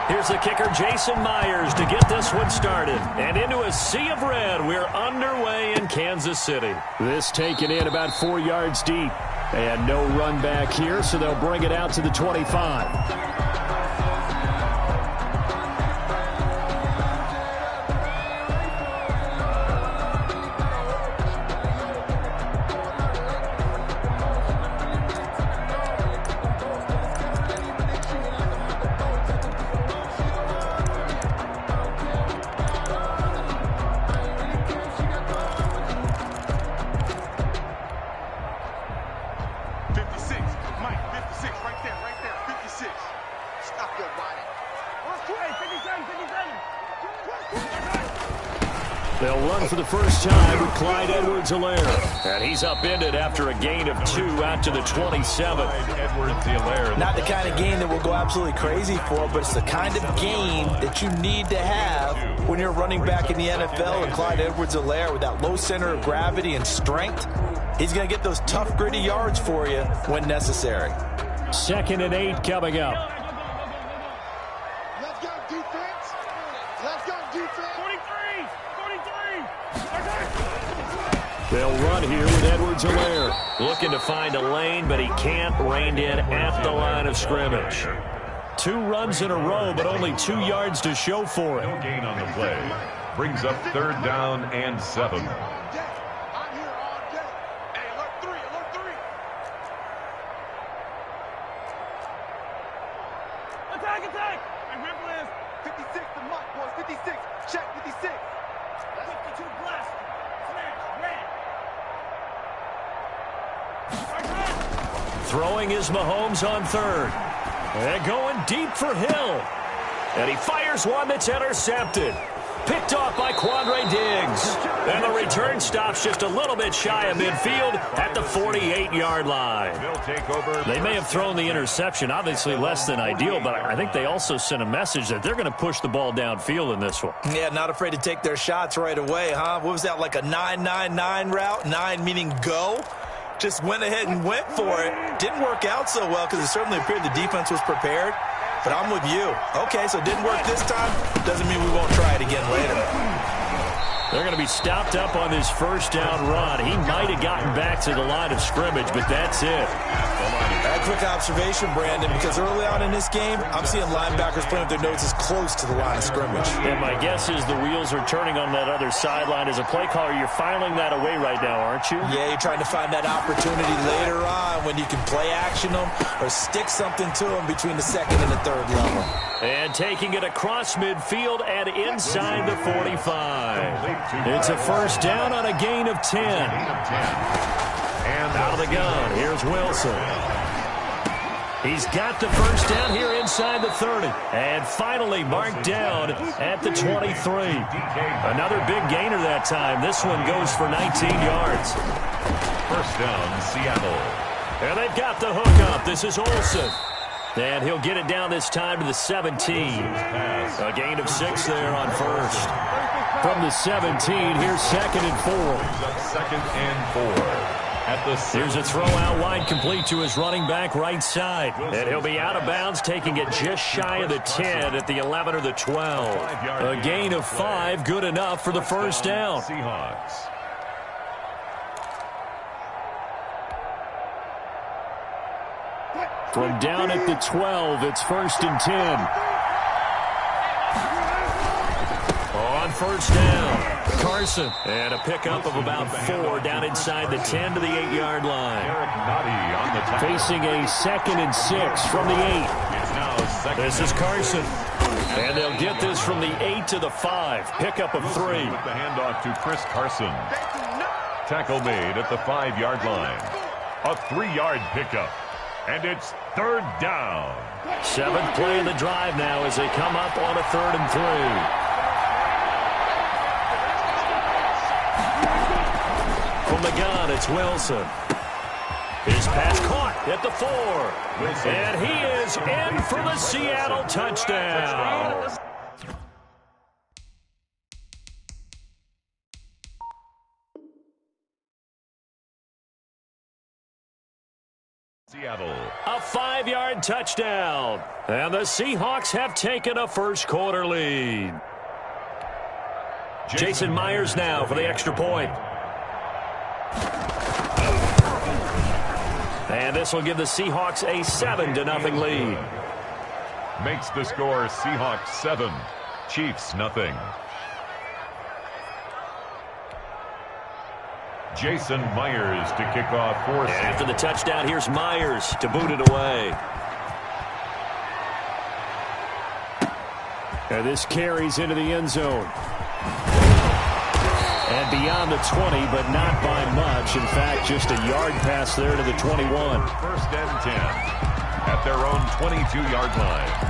Here's the kicker, Jason Myers, to get this one started. And into a sea of red, we're underway in Kansas City. This taken in about 4 yards deep. And no run back here, so they'll bring it out to the 25. They'll run for the first time with Clyde Edwards-Helaire. And he's upended after a gain of 2 out to the 27. Not the kind of game that we'll go absolutely crazy for, but it's the kind of game that you need to have when you're running back in the NFL. And Clyde Edwards-Helaire, with that low center of gravity and strength, he's going to get those tough, gritty yards for you when necessary. 2nd and 8 coming up. Let's go, defense. Let's go, defense. 43. They'll run here with Edwards-Helaire. Looking to find a lane, but he can't. Reined in at the line of scrimmage. 2 runs in a row, but only 2 yards to show for it. No gain on the play. Brings up 3rd down and 7. I'm here all day. Hey, alert 3, alert 3. Attack. Hey, Ripple is 56 to Mike, boys. 56. Check 56. 52 blast. Throwing is Mahomes on 3rd. And going deep for Hill. And he fires one that's intercepted. Picked off by Quandre Diggs. And the return stops just a little bit shy of midfield at the 48-yard line. They may have thrown the interception, obviously less than ideal, but I think they also sent a message that they're going to push the ball downfield in this one. Yeah, not afraid to take their shots right away, huh? What was that, like a 9-9-9 route? 9 meaning go? Just went ahead and went for it. Didn't work out so well because it certainly appeared the defense was prepared. But I'm with you. Okay, so it didn't work this time. Doesn't mean we won't try it again later. They're going to be stopped up on this first down run. He might have gotten back to the line of scrimmage, but that's it. A quick observation, Brandon, because early on in this game, I'm seeing linebackers playing with their noses close to the line of scrimmage. And my guess is the wheels are turning on that other sideline. As a play caller, you're filing that away right now, aren't you? Yeah, you're trying to find that opportunity later on when you can play action them or stick something to them between the 2nd and the 3rd level. And taking it across midfield and inside the 45. It's a first down on a gain of 10. And out of the gun, here's Wilson. He's got the first down here inside the 30. And finally marked down at the 23. Another big gainer that time. This one goes for 19 yards. First down, Seattle. And they've got the hook up. This is Olsen. And he'll get it down this time to the 17. A gain of 6 there on first. From the 17, here's 2nd and 4. 2nd and 4. At the 6. Here's a throw out wide complete to his running back right side. And he'll be out of bounds, taking it just shy of the 10 at the 11 or the 12. A gain of 5, good enough for the first down. Seahawks. From down at the 12, it's 1st and 10. On first down, Carson. And a pickup of about 4 down inside the 10 to the 8-yard line. Facing a 2nd and 6 from the 8. This is Carson. And they'll get this from the 8 to the 5. Pickup of 3. With the handoff to Chris Carson. Tackle made at the 5-yard line. A 3-yard pickup. And it's 3rd down. 7th play of the drive now as they come up on a 3rd and 3. From the gun, it's Wilson. His pass caught at the 4. And he is in for the Seattle touchdown. Seattle. A 5-yard touchdown. And the Seahawks have taken a first-quarter lead. Jason Myers now for the extra point. And this will give the Seahawks a 7-0 lead. Makes the score Seahawks 7, Chiefs nothing. Jason Myers to kick off for Seattle. After the touchdown, here's Myers to boot it away. And this carries into the end zone. And beyond the 20, but not by much. In fact, just a yard pass there to the 21. First and 10 at their own 22-yard line.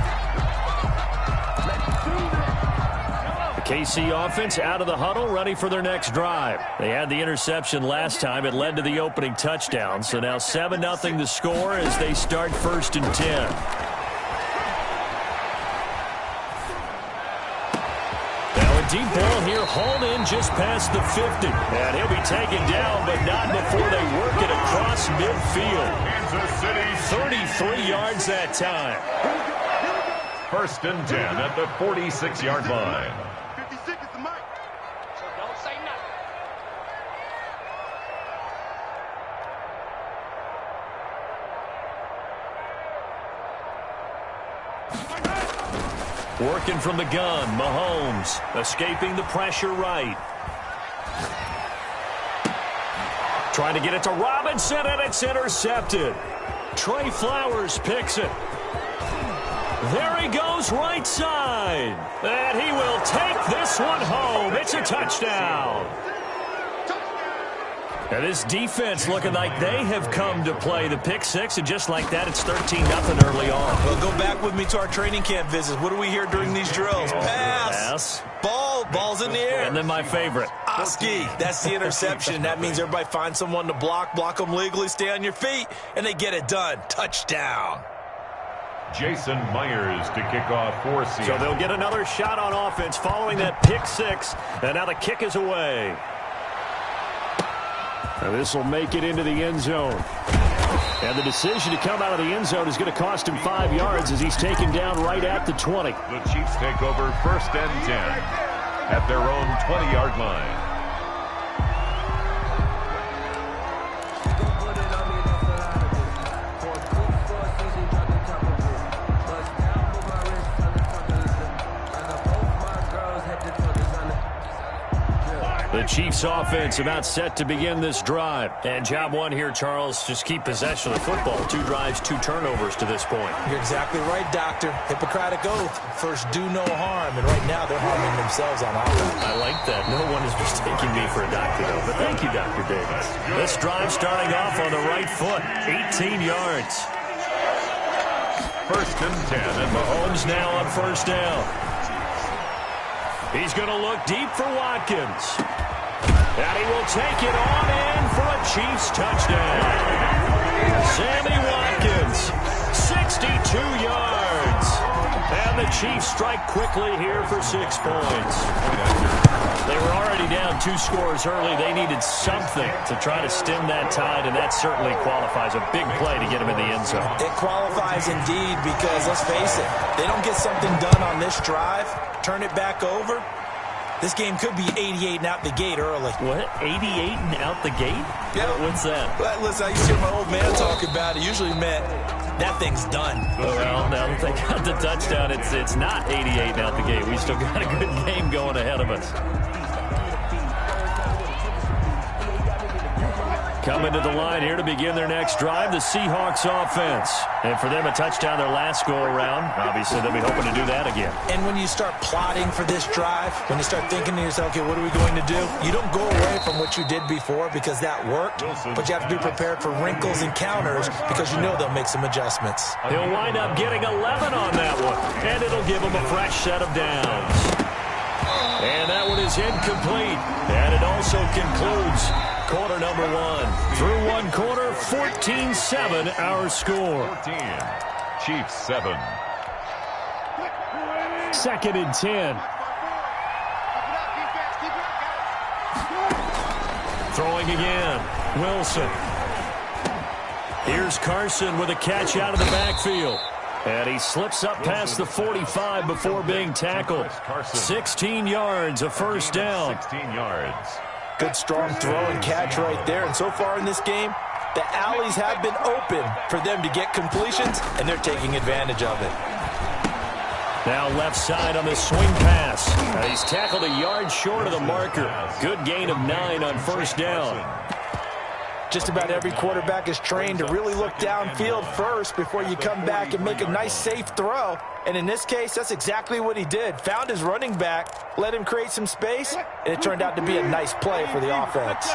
KC offense out of the huddle, ready for their next drive. They had the interception last time. It led to the opening touchdown. So now 7-0 the score as they start 1st and 10. Now a deep ball here, hauled in just past the 50. And he'll be taken down, but not before they work it across midfield. Kansas City, 33 yards that time. 1st and 10 at the 46-yard line. Working from the gun, Mahomes escaping the pressure right. Trying to get it to Robinson, and it's intercepted. Trey Flowers picks it. There he goes right side. And he will take this one home. It's a touchdown. And this defense looking like they have come to play the pick six, and just like that, it's 13-0 early on. Well, go back with me to our training camp visits. What do we hear during these drills? Pass. Ball's in the air. And then my favorite. Oski. That's the interception. That means everybody finds someone to block them legally, stay on your feet, and they get it done. Touchdown. Jason Myers to kick off for Seattle. So they'll get another shot on offense following that pick six, and now the kick is away. And this will make it into the end zone. And the decision to come out of the end zone is going to cost him 5 yards as he's taken down right at the 20. The Chiefs take over 1st and 10 at their own 20-yard line. The Chiefs offense about set to begin this drive. And job one here, Charles, just keep possession of the football. 2 drives, 2 turnovers to this point. You're exactly right, Doctor. Hippocratic oath. First, do no harm. And right now, they're harming themselves on offense. I like that. No one is mistaking me for a doctor, though. But thank you, Dr. Davis. This drive starting off on the right foot. 18 yards. 1st and 10. And Mahomes now on 1st down. He's going to look deep for Watkins. And he will take it on in for a Chiefs touchdown. Sammy Watkins, 62 yards. And the Chiefs strike quickly here for 6 points. They were already down 2 scores early. They needed something to try to stem that tide, and that certainly qualifies. A big play to get him in the end zone. It qualifies indeed because, let's face it, they don't get something done on this drive, turn it back over, this game could be 88 and out the gate early. What? 88 and out the gate? Yeah. What's that? Well, listen, I used to hear my old man talk about it. Usually meant that thing's done. Well, now that they got the touchdown, it's not 88 and out the gate. We still got a good game going ahead of us. Coming to the line here to begin their next drive, the Seahawks offense. And for them, a touchdown their last go-around. Obviously, they'll be hoping to do that again. And when you start plotting for this drive, when you start thinking to yourself, okay, what are we going to do? You don't go away from what you did before because that worked, but you have to be prepared for wrinkles and counters because you know they'll make some adjustments. He'll wind up getting 11 on that one, and it'll give him a fresh set of downs. And that one is incomplete, and it also concludes quarter number 1. Through 1 quarter, 14-7 our score. 14. Chiefs 7. 2nd and 10. Throwing again. Wilson. Here's Carson with a catch out of the backfield. And he slips up past the 45 before being tackled. 16 yards, a first down. 16 yards. Good, strong throw and catch right there. And so far in this game, the alleys have been open for them to get completions, and they're taking advantage of it. Now left side on the swing pass. He's tackled a yard short of the marker. Good gain of 9 on first down. Just about every quarterback is trained to really look downfield first before you come back and make a nice, safe throw. And in this case, that's exactly what he did. Found his running back, let him create some space, and it turned out to be a nice play for the offense.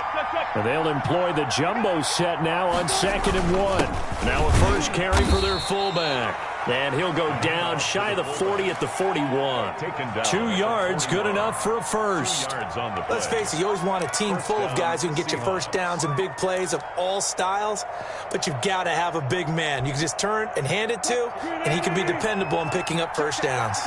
And they'll employ the jumbo set now on 2nd and 1. Now a first carry for their fullback. And he'll go down shy of the 40 at the 41. 2 yards, good enough for a first. Let's face it, you always want a team full of guys who can get you first downs and big plays of all styles, but you've got to have a big man you can just turn and hand it to, and he can be dependable in picking up first downs.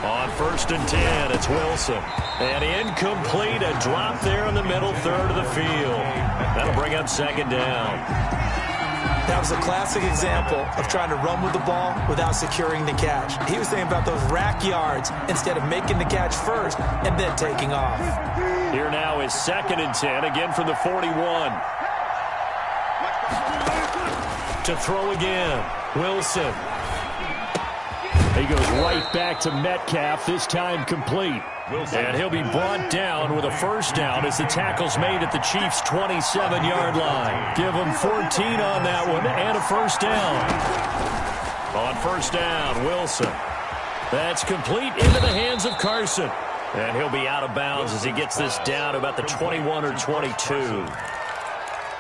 On 1st and 10, it's Wilson. And incomplete, a drop there in the middle third of the field. That'll bring up 2nd down. That was a classic example of trying to run with the ball without securing the catch. He was thinking about those rack yards instead of making the catch first and then taking off. Here now is 2nd and 10, again from the 41. To throw again, Wilson. He goes right back to Metcalf, this time complete. And he'll be brought down with a first down as the tackle's made at the Chiefs' 27-yard line. Give them 14 on that one and a first down. On first down, Wilson. That's complete into the hands of Carson. And he'll be out of bounds as he gets this down about the 21 or 22.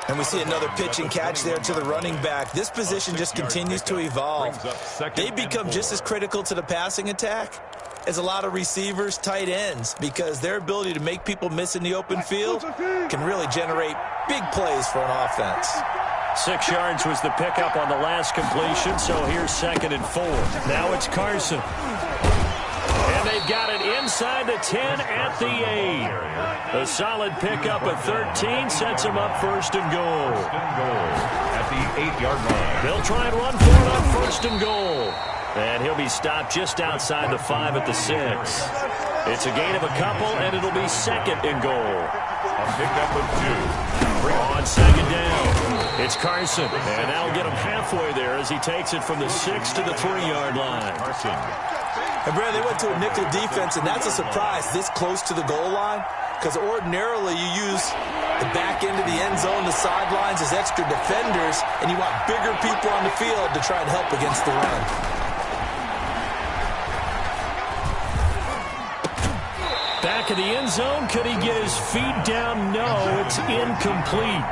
And we see another pitch and catch there to the running back. This position just continues to evolve. They become just as critical to the passing attack as a lot of receivers, tight ends, because their ability to make people miss in the open field can really generate big plays for an offense. 6 yards was the pickup on the last completion, so here's 2nd and 4. Now it's Carson. And they've got it inside the 10 at the 8. A solid pickup at 13 sets them up 1st and goal. At the 8-yard line. They'll try and run for it on 1st and goal. And he'll be stopped just outside the 5 at the 6. It's a gain of a couple, and it'll be 2nd and goal. A pickup of 2. On 2nd down, it's Carson. And that'll get him halfway there as he takes it from the 6 to the 3-yard line. Carson. And, Brad, they went to a nickel defense, and that's a surprise this close to the goal line, because ordinarily you use the back end of the end zone, the sidelines as extra defenders, and you want bigger people on the field to try and help against the run. Back of the end zone, could he get his feet down? No, it's incomplete.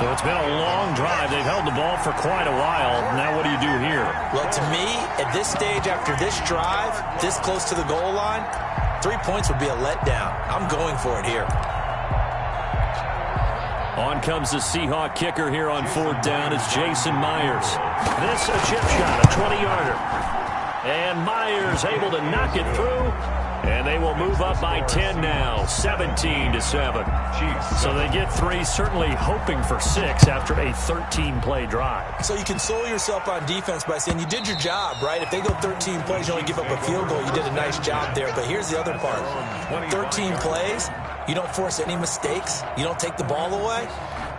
So it's been a long drive. They've held the ball for quite a while. Now what do you do here? Well, to me, at this stage after this drive, this close to the goal line, 3 points would be a letdown. I'm going for it here. On comes the Seahawk kicker here on 4th down. It's Jason Myers. This a chip shot, a 20-yarder. And Myers able to knock it through. And they will move up by 10 now, 17-7. So they get 3, certainly hoping for 6 after a 13-play drive. So you console yourself on defense by saying you did your job, right? If they go 13 plays, you only give up a field goal, you did a nice job there. But here's the other part. 13 plays, you don't force any mistakes, you don't take the ball away.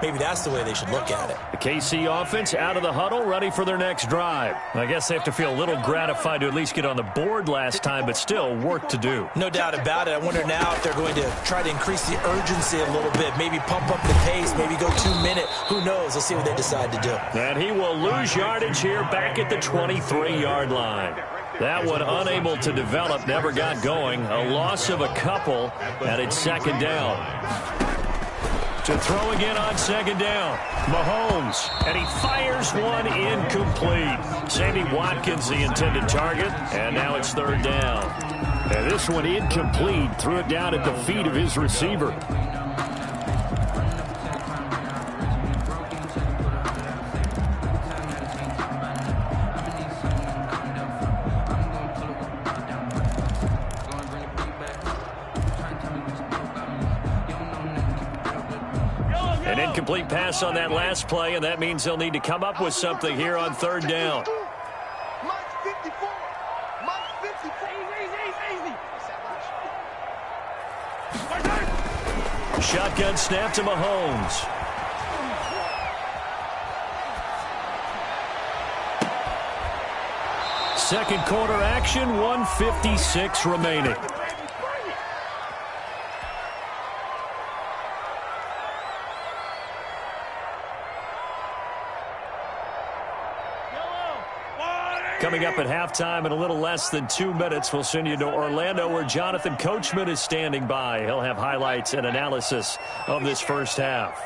Maybe that's the way they should look at it. The KC offense out of the huddle, ready for their next drive. I guess they have to feel a little gratified to at least get on the board last time, but still work to do. No doubt about it. I wonder now if they're going to try to increase the urgency a little bit, maybe pump up the pace, maybe go 2-minute. Who knows? We'll see what they decide to do. And he will lose yardage here back at the 23-yard line. That one unable to develop, never got going. A loss of a couple, and it's 2nd down. To throw again on 2nd down, Mahomes, and he fires one incomplete. Sammy Watkins, the intended target, and now it's 3rd down. And this one incomplete, threw it down at the feet of his receiver. incomplete pass on that last play, and that means they'll need to come up with something here on third down. Mike's 54. Mike's 54. Easy. Shotgun snap to Mahomes. Second quarter action, 1:56 remaining. Coming up at halftime in a little less than 2 minutes, we'll send you to Orlando where Jonathan Coachman is standing by. He'll have highlights and analysis of this first half.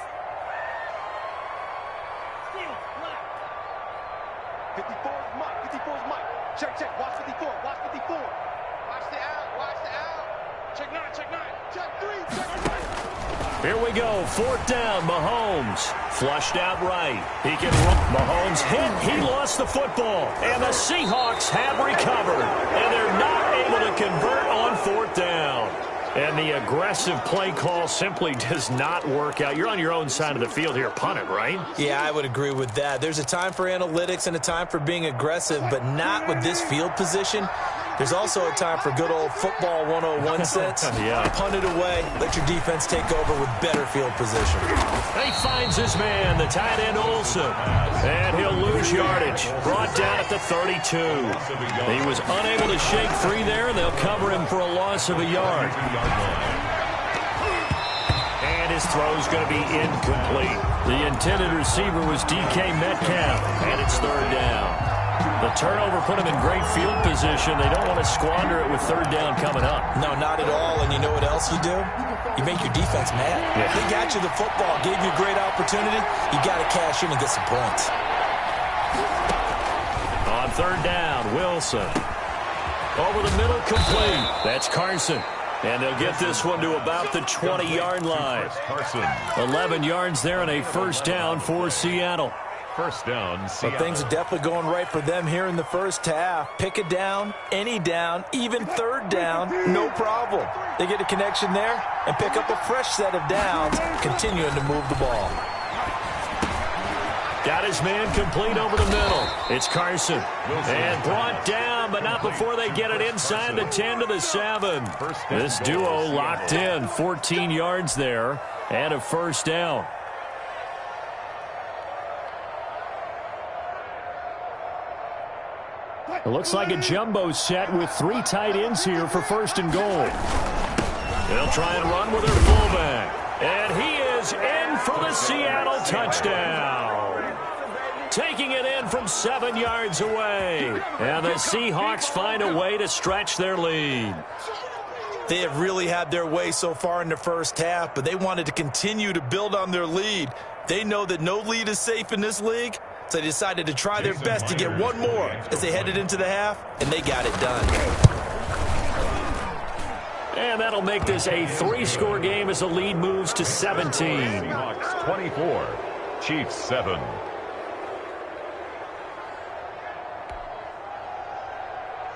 54 is Mike. 54 is Mike. Check, check. Watch 54. Watch 54. Watch the out. Watch the out. Check 9. Check 9. Check 3. Check 3. Here we go. Fourth down. Mahomes flushed out right. He can run. Mahomes hit. He lost the football. And the Seahawks have recovered. And they're not able to convert on fourth down. And the aggressive play call simply does not work out. You're on your own side of the field here. Punt it, right? Yeah, I would agree with that. There's a time for analytics and a time for being aggressive, but not with this field position. There's also a time for good old football 101 sense. Yeah. Punt it away. Let your defense take over with better field position. He finds his man, the tight end Olsen. And he'll lose yardage. Brought down at the 32. He was unable to shake free there, and they'll cover him for a loss of a yard. And his throw's going to be incomplete. The intended receiver was DK Metcalf, and it's third down. The turnover put him in great field position. They don't want to squander it with third down coming up. No, not at all. And you know what else you do? You make your defense mad. Yeah. They got you the football, gave you a great opportunity. You got to cash in and get some points. On third down, Wilson. Over the middle, complete. That's Carson. And they'll get this one to about the 20-yard line. 11 yards there and a first down for Seattle. First down, Seattle. But things are definitely going right for them here in the first half. Pick a down, any down, even third down, no problem. They get a connection there and pick up a fresh set of downs, continuing to move the ball. Got his man complete over the middle. It's Carson. And brought down, but not before they get it inside the 10 to the 7. This duo locked in, 14 yards there, and a first down. It looks like a jumbo set with 3 tight ends here for first and goal. They'll try and run with their fullback. And he is in for the Seattle touchdown. Taking it in from 7 yards away. And the Seahawks find a way to stretch their lead. They have really had their way so far in the first half, but they wanted to continue to build on their lead. They know that no lead is safe in this league, so they decided to try their best to get one more as they headed into the half, and they got it done. And that'll make this a 3-score game as the lead moves to 17. Seahawks 24, Chiefs 7.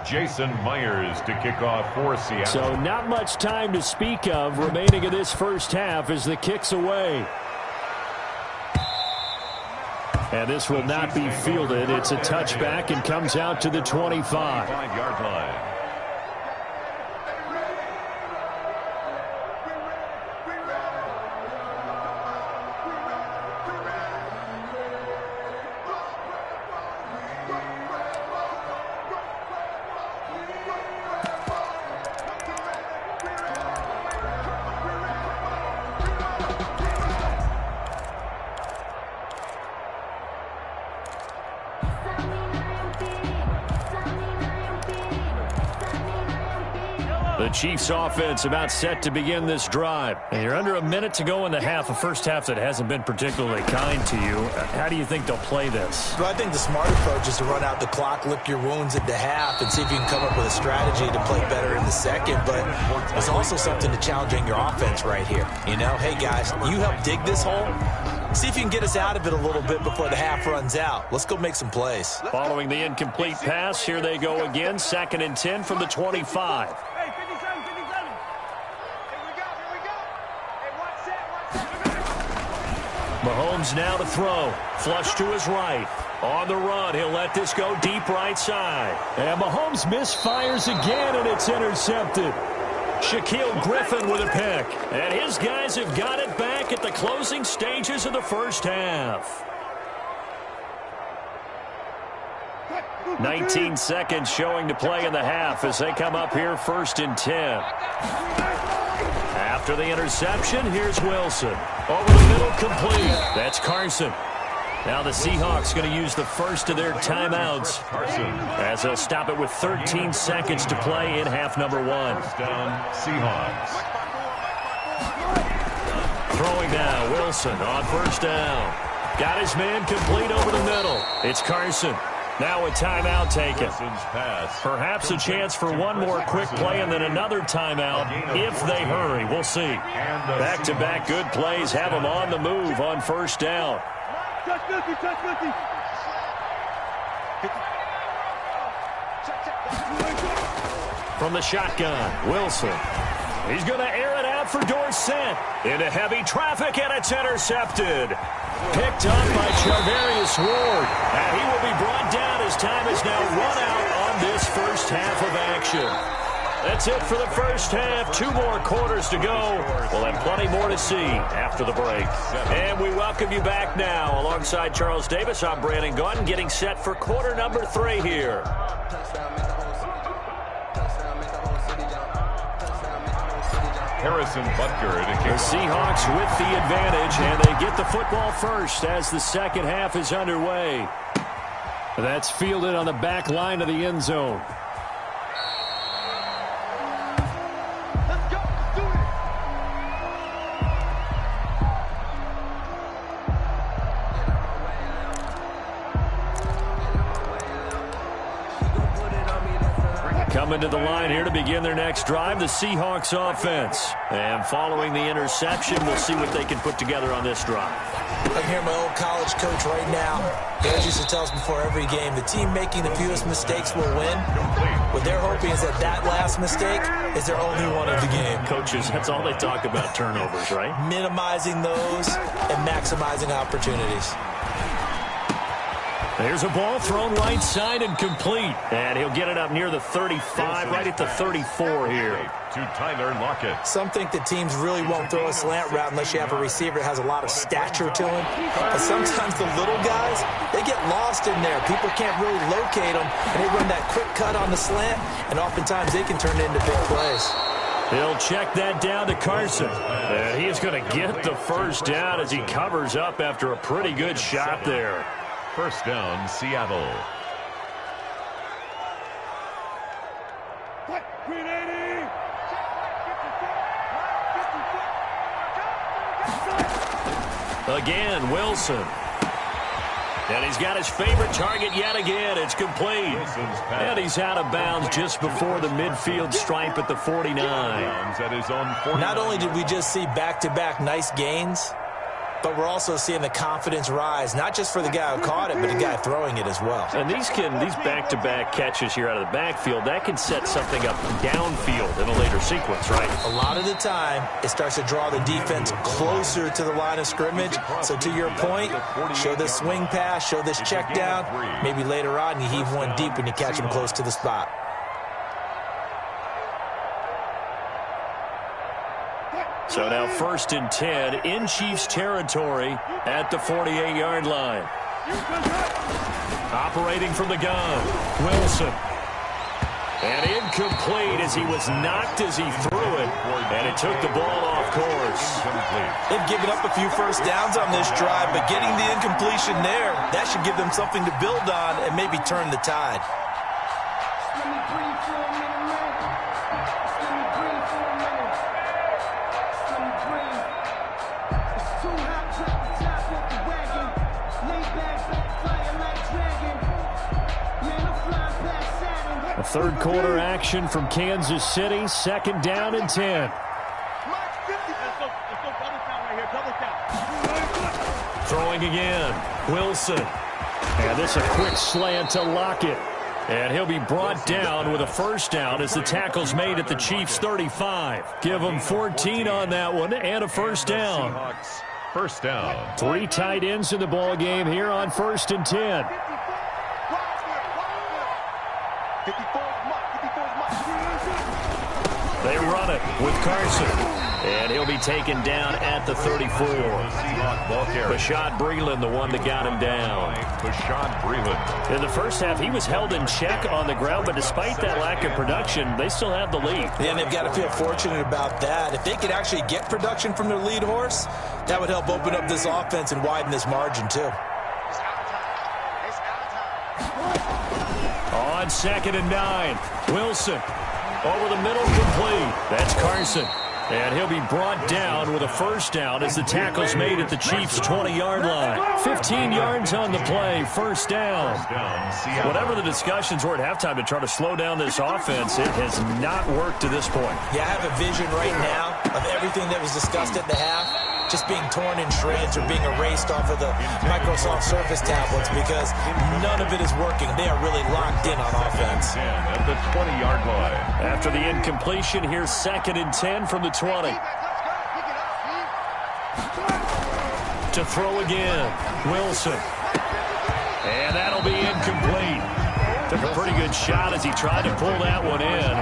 Jason Myers to kick off for Seattle. So not much time to speak of remaining in this first half as the kick's away. And this will not be fielded. It's a touchback and comes out to the 25. 5-yard line. The Chiefs offense about set to begin this drive. And you're under a minute to go in the half, a first half that hasn't been particularly kind to you. How do you think they'll play this? Well, I think the smart approach is to run out the clock, lick your wounds at the half, and see if you can come up with a strategy to play better in the second. But there's also something to challenging your offense right here. You know, hey, guys, you help dig this hole. See if you can get us out of it a little bit before the half runs out. Let's go make some plays. Following the incomplete pass, here they go again. 2nd and 10 from the 25. Hey, 57, 57. Here we go, here we go. Hey, watch that, watch that. Mahomes now to throw. Flush to his right. On the run, he'll let this go deep right side. And Mahomes misfires again, and it's intercepted. Shaquille Griffin with a pick. And his guys have got it back at the closing stages of the first half. 19 seconds showing to play in the half as they come up here 1st and 10. After the interception, here's Wilson. Over the middle, complete. That's Carson. Now the Seahawks going to use the first of their timeouts as they'll stop it with 13 seconds to play in half number 1. First down, Seahawks. Throwing now, Wilson on first down. Got his man complete over the middle. It's Carson. Now a timeout taken. Perhaps a chance for one more quick play and then another timeout if they hurry. We'll see. Back-to-back good plays have them on the move on first down. From the shotgun, Wilson. He's going to air it out for Dorsett. Into heavy traffic, and it's intercepted. Picked up by Charvarius Ward. And he will be brought down as time is now run out on this first half of action. That's it for the first half. 2 more quarters to go. We'll have plenty more to see after the break. And we welcome you back now. Alongside Charles Davis, I'm Brandon Gunn, getting set for quarter number 3 here. Harrison Butker. The Seahawks with the advantage, and they get the football first as the second half is underway. That's fielded on the back line of the end zone. Coming to the line here to begin their next drive, the Seahawks offense. And following the interception, we'll see what they can put together on this drive. I can hear my old college coach right now. He always used to tell us before every game, the team making the fewest mistakes will win. What they're hoping is that last mistake is their only one of the game. Coaches, that's all they talk about, turnovers, right? Minimizing those and maximizing opportunities. There's a ball thrown right side and complete. And he'll get it up near the 35, right at the 34 here. To Tyler Lockett. Some think that teams really won't throw a slant route unless you have a receiver that has a lot of stature to him. But sometimes the little guys, they get lost in there. People can't really locate them, and they run that quick cut on the slant, and oftentimes they can turn it into big plays. He'll check that down to Carson. And he is going to get the first down as he covers up after a pretty good shot there. First down, Seattle. Again, Wilson. And he's got his favorite target yet again. It's complete. And he's out of bounds just before the midfield stripe at the 49. Not only did we just see back-to-back nice gains, but we're also seeing the confidence rise, not just for the guy who caught it, but the guy throwing it as well. And these back-to-back catches here out of the backfield, that can set something up downfield in a later sequence, right? A lot of the time, it starts to draw the defense closer to the line of scrimmage. So to your point, show this swing pass, show this check down. Maybe later on, you heave one deep when you catch him close to the spot. So now 1st and 10 in Chiefs territory at the 48-yard line. Operating from the gun, Wilson. And incomplete as he was knocked as he threw it, and it took the ball off course. They've given up a few first downs on this drive, but getting the incompletion there, that should give them something to build on and maybe turn the tide. Third quarter action from Kansas City. 2nd down and 10. Throwing again. Wilson. And this a quick slant to Lockett. And he'll be brought down with a first down as the tackle's made at the Chiefs' 35. Give them 14 on that one and a first down. First down. 3 tight ends in the ball game here on 1st and 10. 54 They run it with Carson. And he'll be taken down at the 34. Bashad Breeland, the one that got him down. Bashad Breeland. In the first half, he was held in check on the ground, but despite that lack of production, they still have the lead. Yeah, and they've got to feel fortunate about that. If they could actually get production from their lead horse, that would help open up this offense and widen this margin, too. On 2nd and 9, Wilson over the middle, complete. That's Carson. And he'll be brought down with a first down as the tackle's made at the Chiefs' 20-yard line. 15 yards on the play, first down. Whatever the discussions were at halftime to try to slow down this offense, it has not worked to this point. Yeah, I have a vision right now of everything that was discussed at the half just being torn in shreds or being erased off of the Microsoft Surface tablets because none of it is working. They are really locked in on offense. At the 20-yard line. After the incompletion, here's 2nd and 10 from the 20. To throw again, Wilson. And that'll be incomplete. Took a pretty good shot as he tried to pull that one in.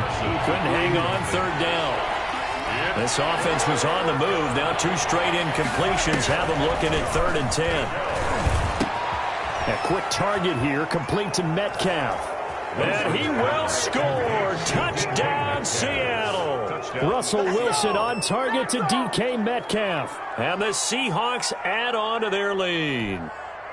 Couldn't hang on, 3rd down. This offense was on the move. Now 2 straight incompletions have them looking at 3rd and 10. A quick target here, complete to Metcalf. And he will score. Touchdown, Seattle. Russell Wilson on target to DK Metcalf. And the Seahawks add on to their lead.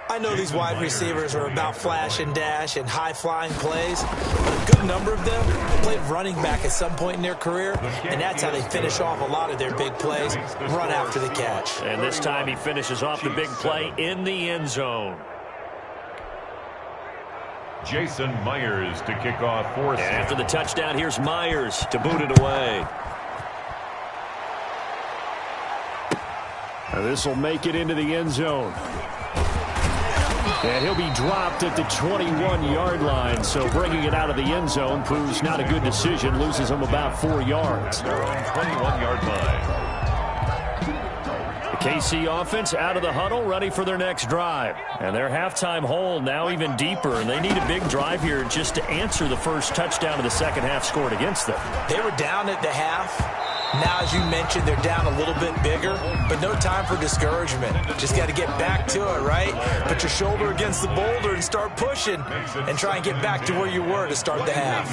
I know these wide receivers are about flash and dash and high-flying plays, but a good number of them played running back at some point in their career, and that's how they finish off a lot of their big plays, run after the catch. And this time he finishes off the big play in the end zone. Jason Myers to kick off for Seattle. After the touchdown, here's Myers to boot it away. This will make it into the end zone. And he'll be dropped at the 21-yard line, so bringing it out of the end zone proves not a good decision, loses him about 4 yards. 21-yard line. The KC offense out of the huddle, ready for their next drive. And their halftime hole now even deeper, and they need a big drive here just to answer the first touchdown of the second half scored against them. They were down at the half. Now, as you mentioned, they're down a little bit bigger, but no time for discouragement. Just got to get back to it, right? Put your shoulder against the boulder and start pushing and try and get back to where you were to start the half.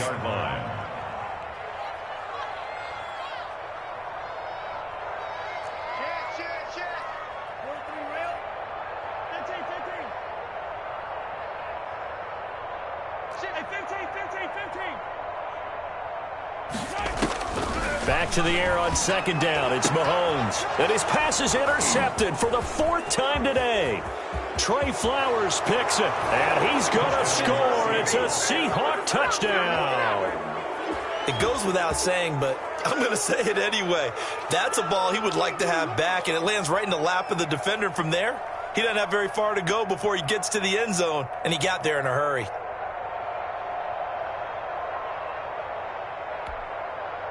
Back to the air on 2nd down. It's Mahomes. And his pass is intercepted for the 4th time today. Trey Flowers picks it. And he's going to score. It's a Seahawk touchdown. It goes without saying, but I'm going to say it anyway. That's a ball he would like to have back, and it lands right in the lap of the defender from there. He doesn't have very far to go before he gets to the end zone, and he got there in a hurry.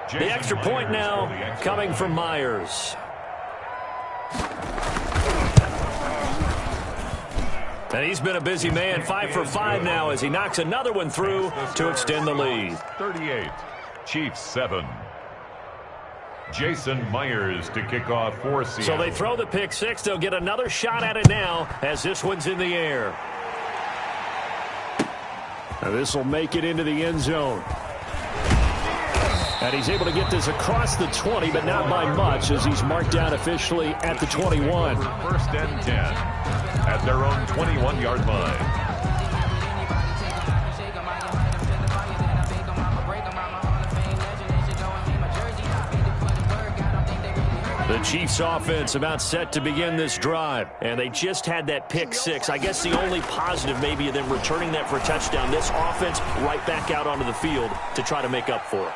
The extra point now coming from Myers. And he's been a busy man, 5 for 5 now as he knocks another one through to extend the lead. 38, Chiefs 7. Jason Myers to kick off for Seattle. So they throw the pick 6. They'll get another shot at it now as this one's in the air. Now this will make it into the end zone. And he's able to get this across the 20, but not by much as he's marked down officially at the 21. 1st and 10 at their own 21-yard line. The Chiefs offense about set to begin this drive, and they just had that pick 6. I guess the only positive maybe of them returning that for a touchdown. This offense right back out onto the field to try to make up for it.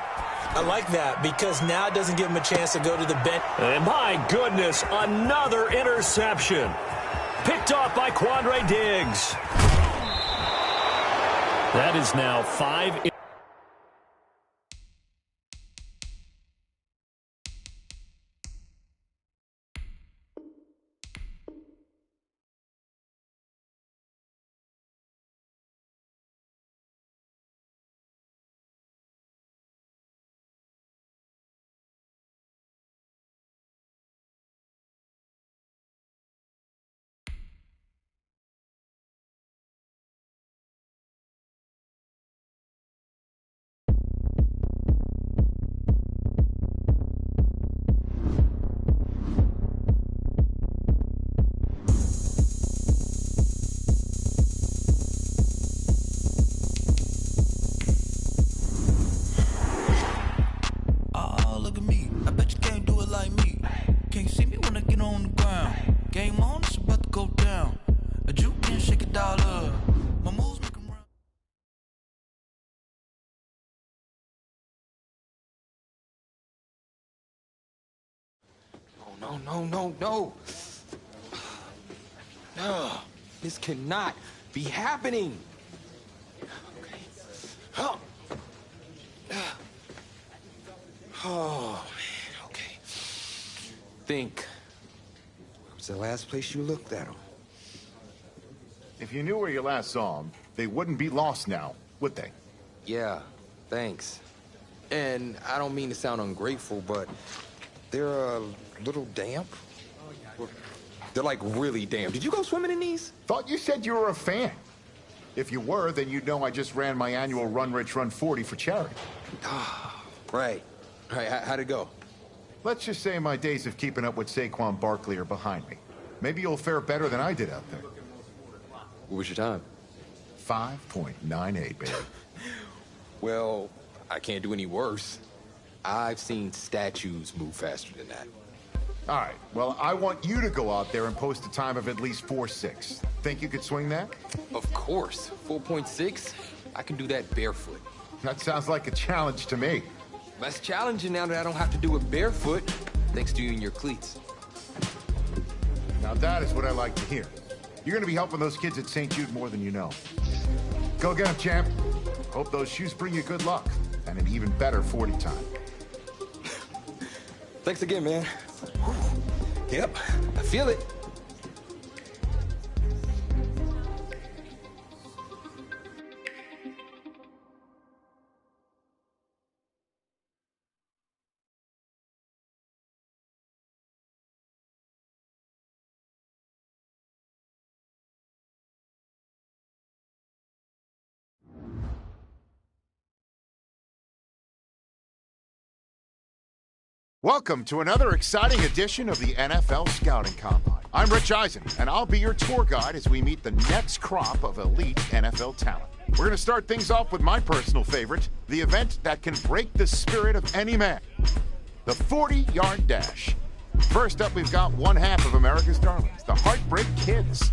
I like that because now it doesn't give him a chance to go to the bench. And my goodness, another interception. Picked off by Quandre Diggs. That is now 5. No. No, this cannot be happening. Okay. Oh, man, okay. Think. Where was the last place you looked at him? If you knew where you last saw them, they wouldn't be lost now, would they? Yeah, thanks. And I don't mean to sound ungrateful, but they're a little damp. They're like really damp. Did you go swimming in these? Thought you said you were a fan. If you were, then you'd know I just ran my annual Run Rich Run 40 for charity. Right. How'd it go? Let's just say my days of keeping up with Saquon Barkley are behind me. Maybe you'll fare better than I did out there. What was your time? 5.98, baby. Well, I can't do any worse. I've seen statues move faster than that. All right, well, I want you to go out there and post a time of at least 4.6. Think you could swing that? Of course. 4.6? I can do that barefoot. That sounds like a challenge to me. That's challenging now that I don't have to do it barefoot, thanks to you and your cleats. Now that is what I like to hear. You're going to be helping those kids at St. Jude more than you know. Go get them, champ. Hope those shoes bring you good luck and an even better 40 time. Thanks again, man. Yep, I feel it. Welcome to another exciting edition of the NFL Scouting Combine. I'm Rich Eisen, and I'll be your tour guide as we meet the next crop of elite NFL talent. We're going to start things off with my personal favorite, the event that can break the spirit of any man, the 40-yard dash. First up, we've got one half of America's darlings, the Heartbreak Kids,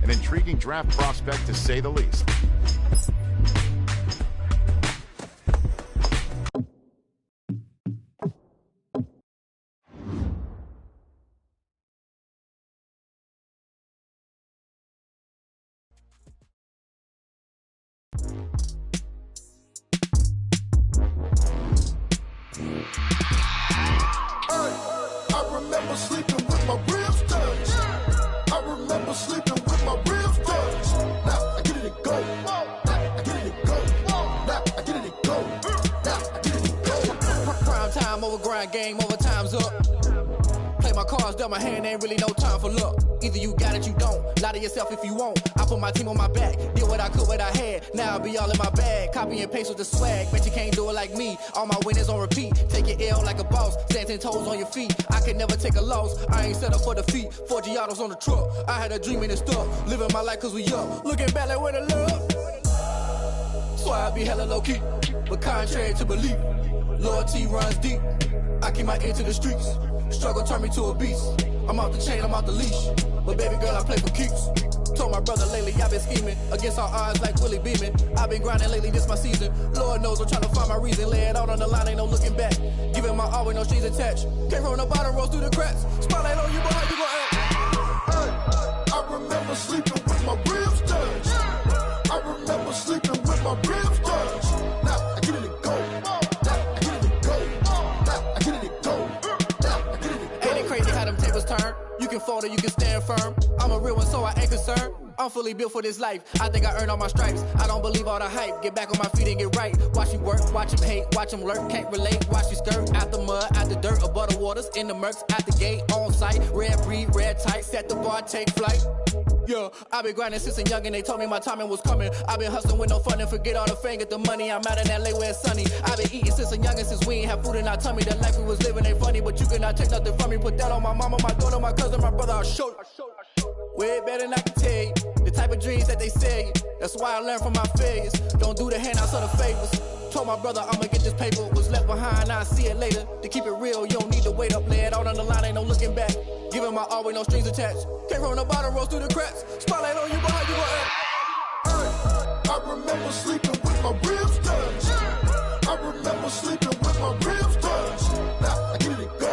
an intriguing draft prospect to say the least. Game over, time's up. Play my cards, dealt my hand, ain't really no time for luck. Either you got it, you don't. Lie to yourself if you won't. I put my team on my back, did what I could, what I had. Now I'll be all in my bag, copy and paste with the swag. Bet you can't do it like me. All my winners on repeat. Take your L like a boss, stand 10 toes on your feet. I can never take a loss. I ain't set up for defeat. 4 Giottos on the truck. I had a dream and it stuck. Living my life cause we up. Looking back like where the love. So I be hella low key, but contrary to belief, loyalty runs deep. I keep my ear to the streets. Struggle turned me to a beast. I'm out the chain, I'm out the leash. But baby girl, I play for keeps. Told my brother lately, I've been scheming against all odds like Willie Beeman. I've been grinding lately, this my season. Lord knows I'm trying to find my reason. Lay it out on the line, ain't no looking back. Giving my all with no strings attached. Came from the bottom, rose through the cracks. Spotlight on you, but how you gon' act? Hey, I remember sleeping with my ribs touched. I remember sleeping with my ribs touched. Now I get it and go. Turn. You can fold or you can stand firm. I'm a real one, so I ain't concerned. I'm fully built for this life. I think I earned all my stripes. I don't believe all the hype. Get back on my feet and get right. Watch you work, watch him hate, watch him lurk. Can't relate, watch you skirt. Out the mud, out the dirt, above the waters, in the murks, out the gate, on site. Red breed, red tight, set the bar, take flight. Yeah, I've been grinding since a young and they told me my timing was coming. I've been hustling with no fun and forget all the fame, get the money. I'm out in LA where it's sunny. I've been eating since a young and since we ain't have food in our tummy. The life we was living ain't funny, but you cannot take nothing from me. Put that on my mama, my daughter, my cousin, my brother, I'll show you. Way better than I can tell you. The type of dreams that they sell you. That's why I learned from my failures. Don't do the handouts or the favors. Told my brother I'ma get this paper. Was left behind, I'll see it later. To keep it real, you don't need to wait up. Lay it out on the line, ain't no looking back. Giving my all with no strings attached. Came from the bottom, rose through the cracks. Spotlight on you, but how you gon' act? Hey, I remember sleeping with my ribs touched. I remember sleeping with my ribs touched. Now I get it and go.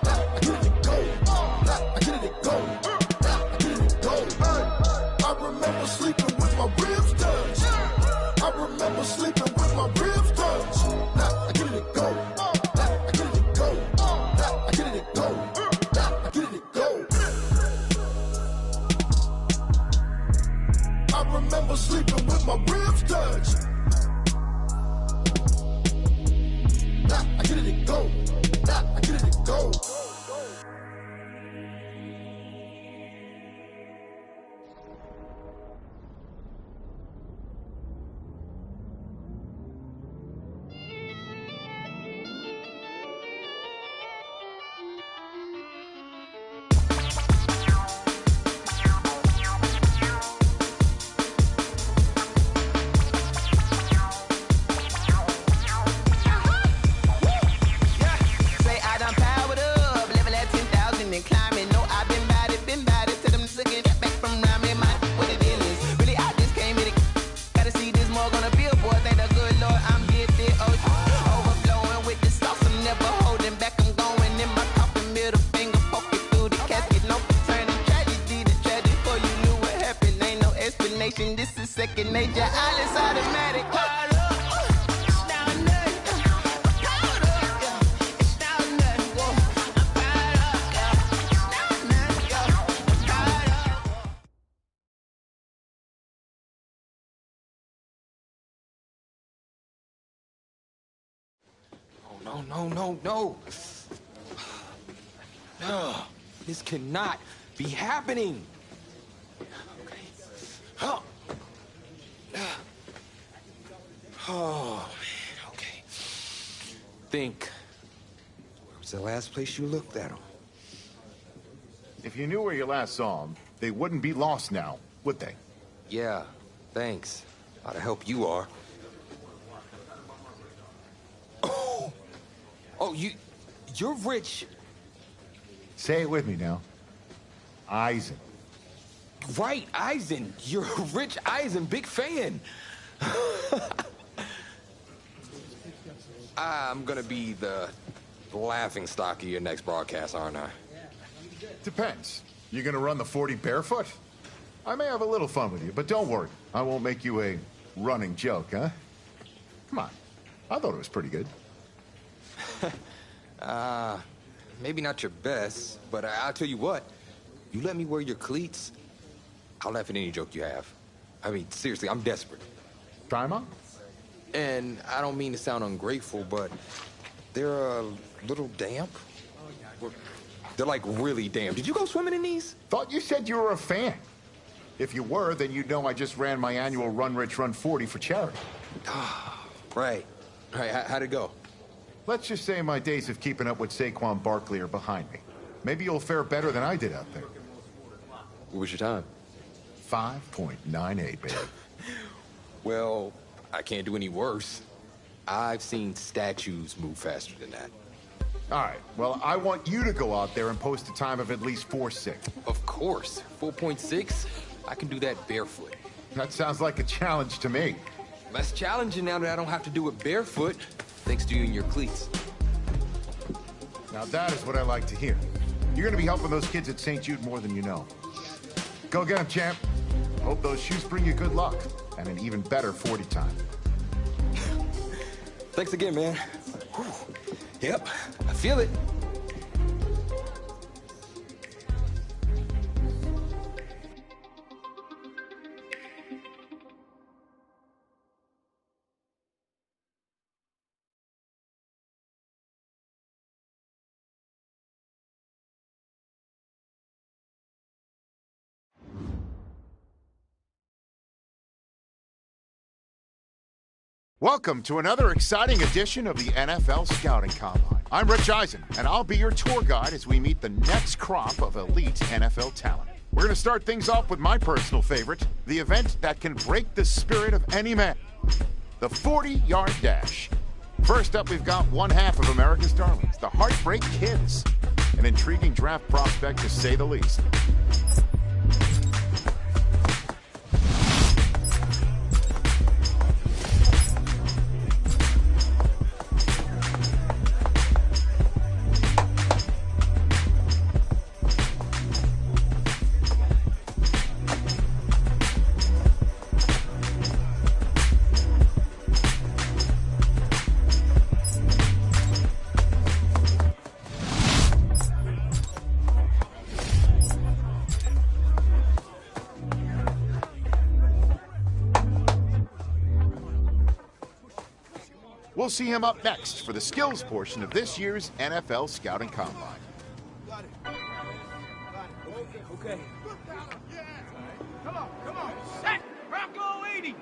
Now I get it and go. remember sleeping with my ribs touched. Now I get it to go. Now I get it to go. Now I get it to go. Now I get it to go. I remember sleeping with my ribs touched. Now I get it to go. Now I get it to go. This is second nature, all is automatic. No. No. This cannot be happening. Okay. Oh, man, okay. Think. Where was the last place you looked at them? If you knew where you last saw them, they wouldn't be lost now, would they? Yeah, thanks. A lot of help you are. Oh, you're rich. Say it with me now. Eisen. Right, Eisen. You're Rich Eisen, big fan. I'm gonna be the laughing stock of your next broadcast, aren't I? Depends. You gonna run the 40 barefoot? I may have a little fun with you, but don't worry. I won't make you a running joke, huh? Come on. I thought it was pretty good. Maybe not your best, but I'll tell you what. You let me wear your cleats, I'll laugh at any joke you have. I mean, seriously, I'm desperate. Try 'em on? And I don't mean to sound ungrateful, but they're a little damp. They're like really damp. Did you go swimming in these? Thought you said you were a fan. If you were, then you'd know I just ran my annual Run Rich Run 40 for charity. Right. How'd it go? Let's just say my days of keeping up with Saquon Barkley are behind me. Maybe you'll fare better than I did out there. What was your time? 5.98, baby. Well, I can't do any worse. I've seen statues move faster than that. All right, well, I want you to go out there and post a time of at least 4.6. Of course. 4.6? I can do that barefoot. That sounds like a challenge to me. That's challenging now that I don't have to do it barefoot, thanks to you and your cleats. Now that is what I like to hear. You're gonna be helping those kids at St. Jude more than you know. Go get them, champ. Hope those shoes bring you good luck and an even better 40 time. Thanks again, man. Whew. Yep, I feel it. Welcome to another exciting edition of the NFL Scouting Combine. I'm Rich Eisen, and I'll be your tour guide as we meet the next crop of elite NFL talent. We're going to start things off with my personal favorite, the event that can break the spirit of any man, the 40-yard dash. First up, we've got one half of America's darlings, the Heartbreak Kids, an intriguing draft prospect to say the least. We'll see him up next for the skills portion of this year's NFL Scouting Combine. Got it. Okay. Come on. Set. Bronco 80.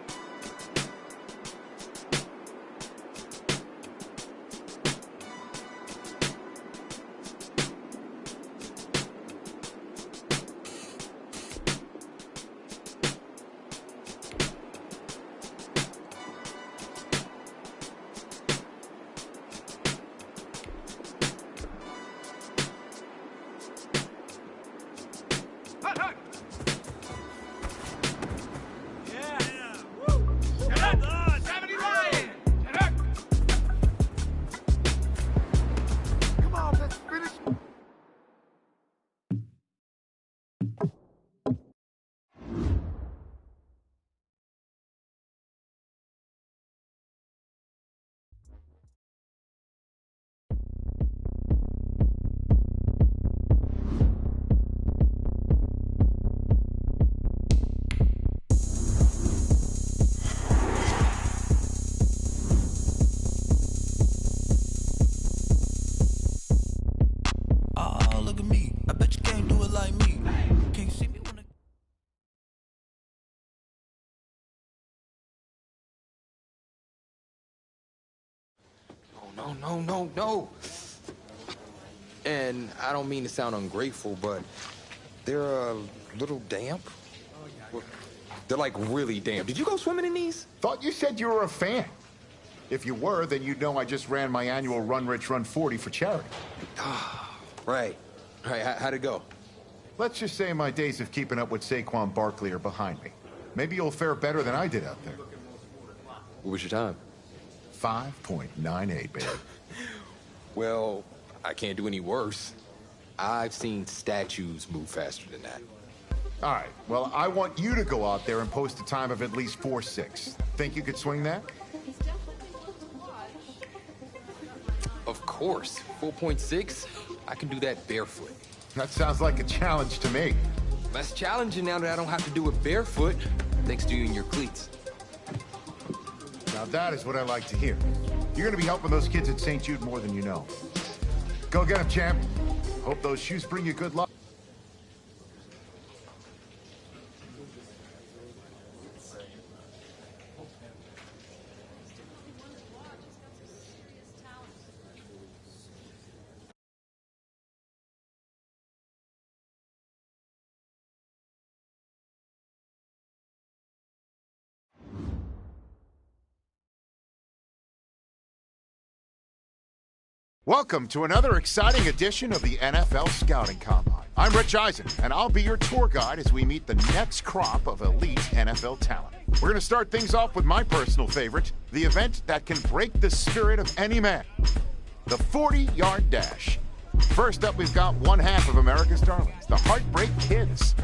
No. And I don't mean to sound ungrateful, but they're a little damp. They're like really damp. Did you go swimming in these? Thought you said you were a fan. If you were, then you'd know I just ran my annual Run Rich Run 40 for charity. Right. How'd it go? Let's just say my days of keeping up with Saquon Barkley are behind me. Maybe you'll fare better than I did out there. What was your time? 5.98, baby. Well, I can't do any worse. I've seen statues move faster than that. All right, well, I want you to go out there and post a time of at least 4.6. Think you could swing that? Of course. 4.6? I can do that barefoot. That sounds like a challenge to me. Less challenging now that I don't have to do it barefoot, thanks to you and your cleats. Now that is what I like to hear. You're gonna be helping those kids at St. Jude more than you know. Go get them, champ. Hope those shoes bring you good luck. Welcome to another exciting edition of the NFL Scouting Combine. I'm Rich Eisen, and I'll be your tour guide as we meet the next crop of elite NFL talent. We're going to start things off with my personal favorite, the event that can break the spirit of any man, the 40-yard dash. First up, we've got one half of America's darlings, the Heartbreak Kids,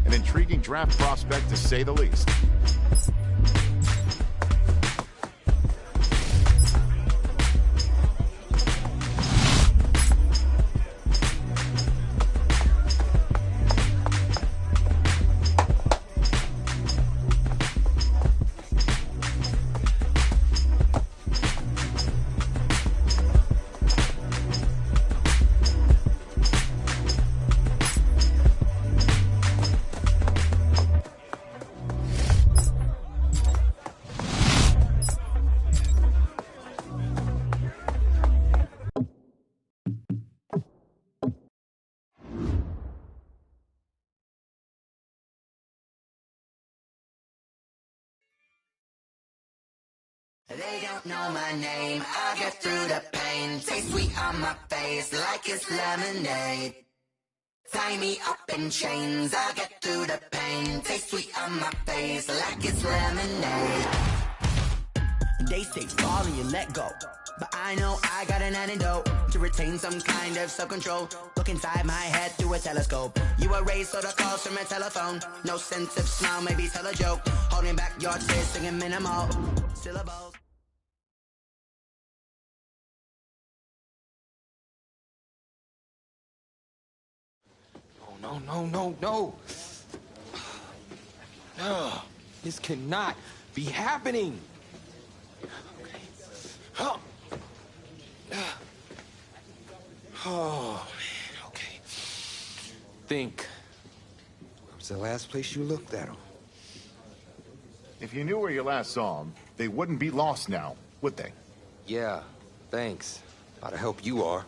an intriguing draft prospect to say the least. They don't know my name, I'll get through the pain. Taste sweet on my face like it's lemonade. Tie me up in chains, I'll get through the pain. Taste sweet on my face like it's lemonade. They say fall and you let go, but I know I got an antidote to retain some kind of self-control. Look inside my head through a telescope. You erase all the calls from a telephone. No sense of smile, maybe tell a joke. Holding back your tears, singing minimal syllables. No. This cannot be happening. Oh, man, okay. Think. Where was the last place you looked at him? If you knew where you last saw them, they wouldn't be lost now, would they? Yeah, thanks. A lot of help you are.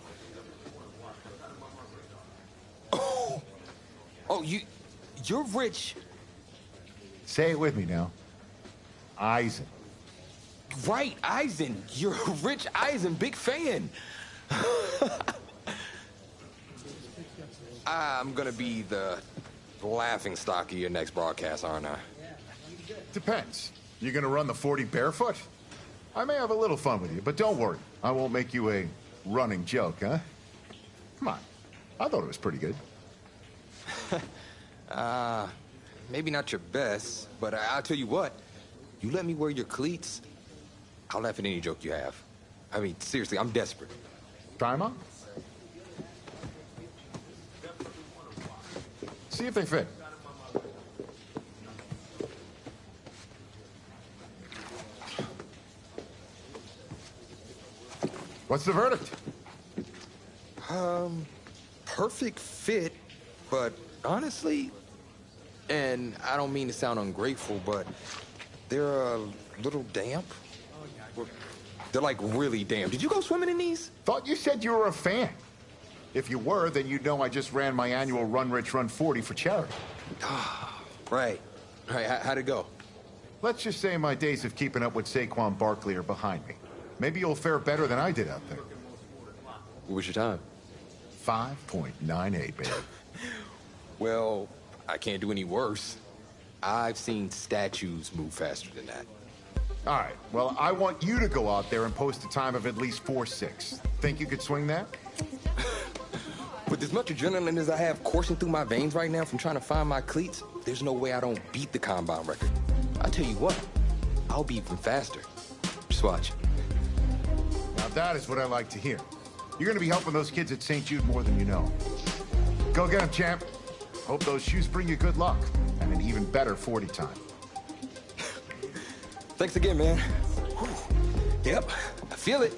Oh, you're rich. Say it with me now. Eisen. Right, Eisen. You're rich Eisen, big fan. I'm gonna be the laughing stock of your next broadcast, aren't I? Depends. You gonna run the 40 barefoot? I may have a little fun with you, but don't worry. I won't make you a running joke, huh? Come on. I thought it was pretty good. Maybe not your best, but I'll tell you what. You let me wear your cleats, I'll laugh at any joke you have. I mean, seriously, I'm desperate. Try 'em on. See if they fit. What's the verdict? Perfect fit, but honestly, and I don't mean to sound ungrateful, but they're a little damp. They're like really damp. Did you go swimming in these? Thought you said you were a fan. If you were, then you'd know I just ran my annual Run Rich Run 40 for charity. Right. How'd it go? Let's just say my days of keeping up with Saquon Barkley are behind me. Maybe you'll fare better than I did out there. What was your time? 5.98, baby. Well, I can't do any worse. I've seen statues move faster than that. All right, well, I want you to go out there and post a time of at least 4.6. Think you could swing that? With as much adrenaline as I have coursing through my veins right now from trying to find my cleats, there's no way I don't beat the combine record. I tell you what, I'll be even faster. Just watch. Now that is what I like to hear. You're going to be helping those kids at St. Jude more than you know. Go get them, champ. Hope those shoes bring you good luck and an even better 40 time. Thanks again, man. Whew. Yep, I feel it.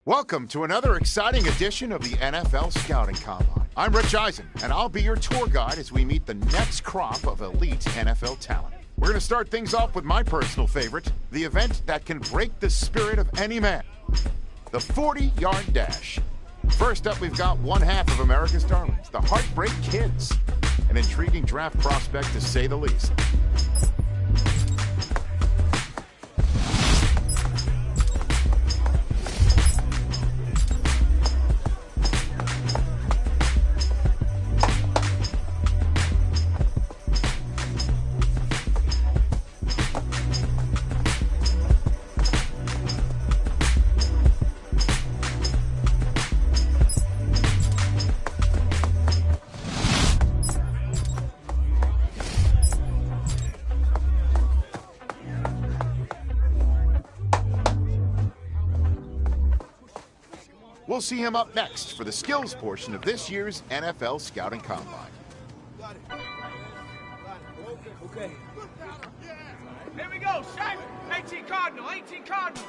Welcome to another exciting edition of the NFL Scouting Combine. I'm Rich Eisen, and I'll be your tour guide as we meet the next crop of elite NFL talent. We're going to start things off with my personal favorite, the event that can break the spirit of any man, the 40-yard dash. First up, we've got one half of America's darlings, the Heartbreak Kids, an intriguing draft prospect to say the least. We'll see him up next for the skills portion of this year's NFL Scouting Combine. Okay. Here we go, Simon. 18 Cardinal, 18 Cardinal.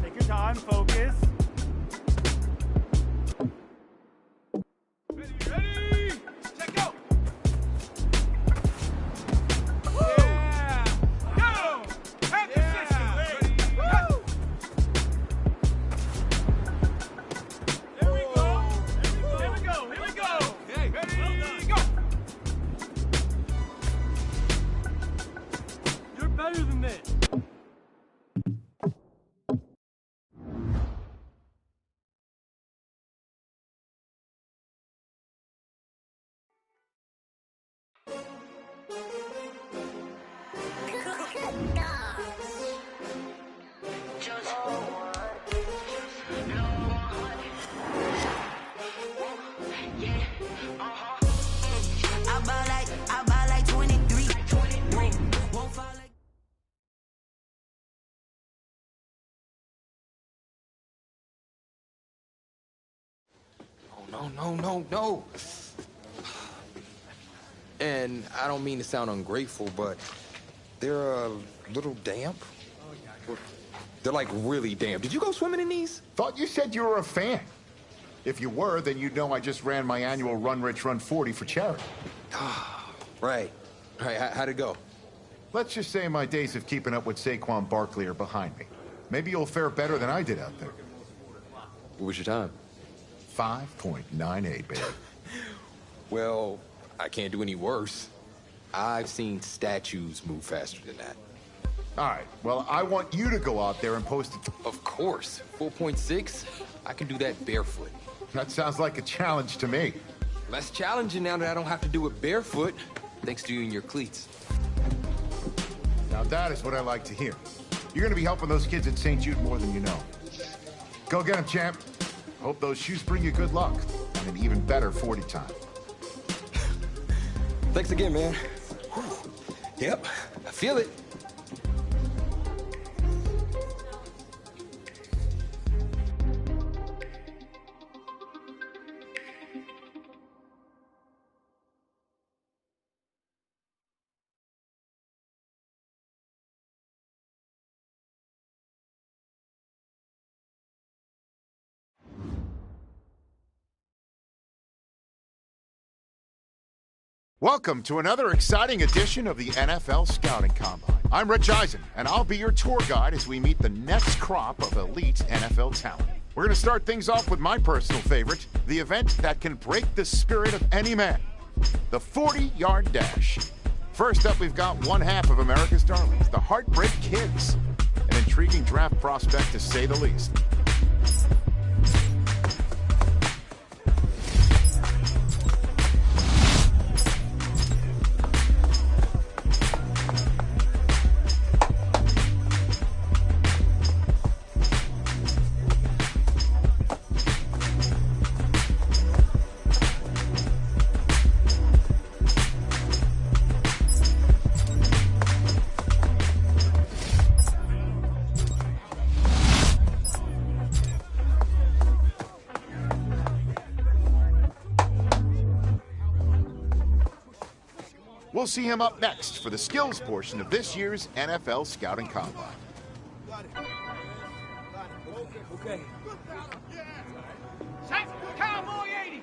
Take your time, focus. No. And I don't mean to sound ungrateful, but they're a little damp. They're like really damp. Did you go swimming in these? Thought you said you were a fan. If you were, then you'd know I just ran my annual Run Rich Run 40 for charity. Right. How'd it go? Let's just say my days of keeping up with Saquon Barkley are behind me. Maybe you'll fare better than I did out there. What was your time? 5.98, baby. Well, I can't do any worse. I've seen statues move faster than that. All right, well, I want you to go out there and post it. Of course. 4.6? I can do that barefoot. That sounds like a challenge to me. Less challenging now that I don't have to do it barefoot, thanks to you and your cleats. Now that is what I like to hear. You're gonna be helping those kids at St. Jude more than you know. Go get them, champ. Hope those shoes bring you good luck and an even better 40 time. Thanks again, man. Yep, I feel it. Welcome to another exciting edition of the NFL Scouting Combine. I'm Rich Eisen, and I'll be your tour guide as we meet the next crop of elite NFL talent. We're going to start things off with my personal favorite, the event that can break the spirit of any man, the 40-yard dash. First up, we've got one half of America's darlings, the Heartbreak Kids, an intriguing draft prospect to say the least. We'll see him up next for the skills portion of this year's NFL Scouting Combine. Okay. Cowboy 80.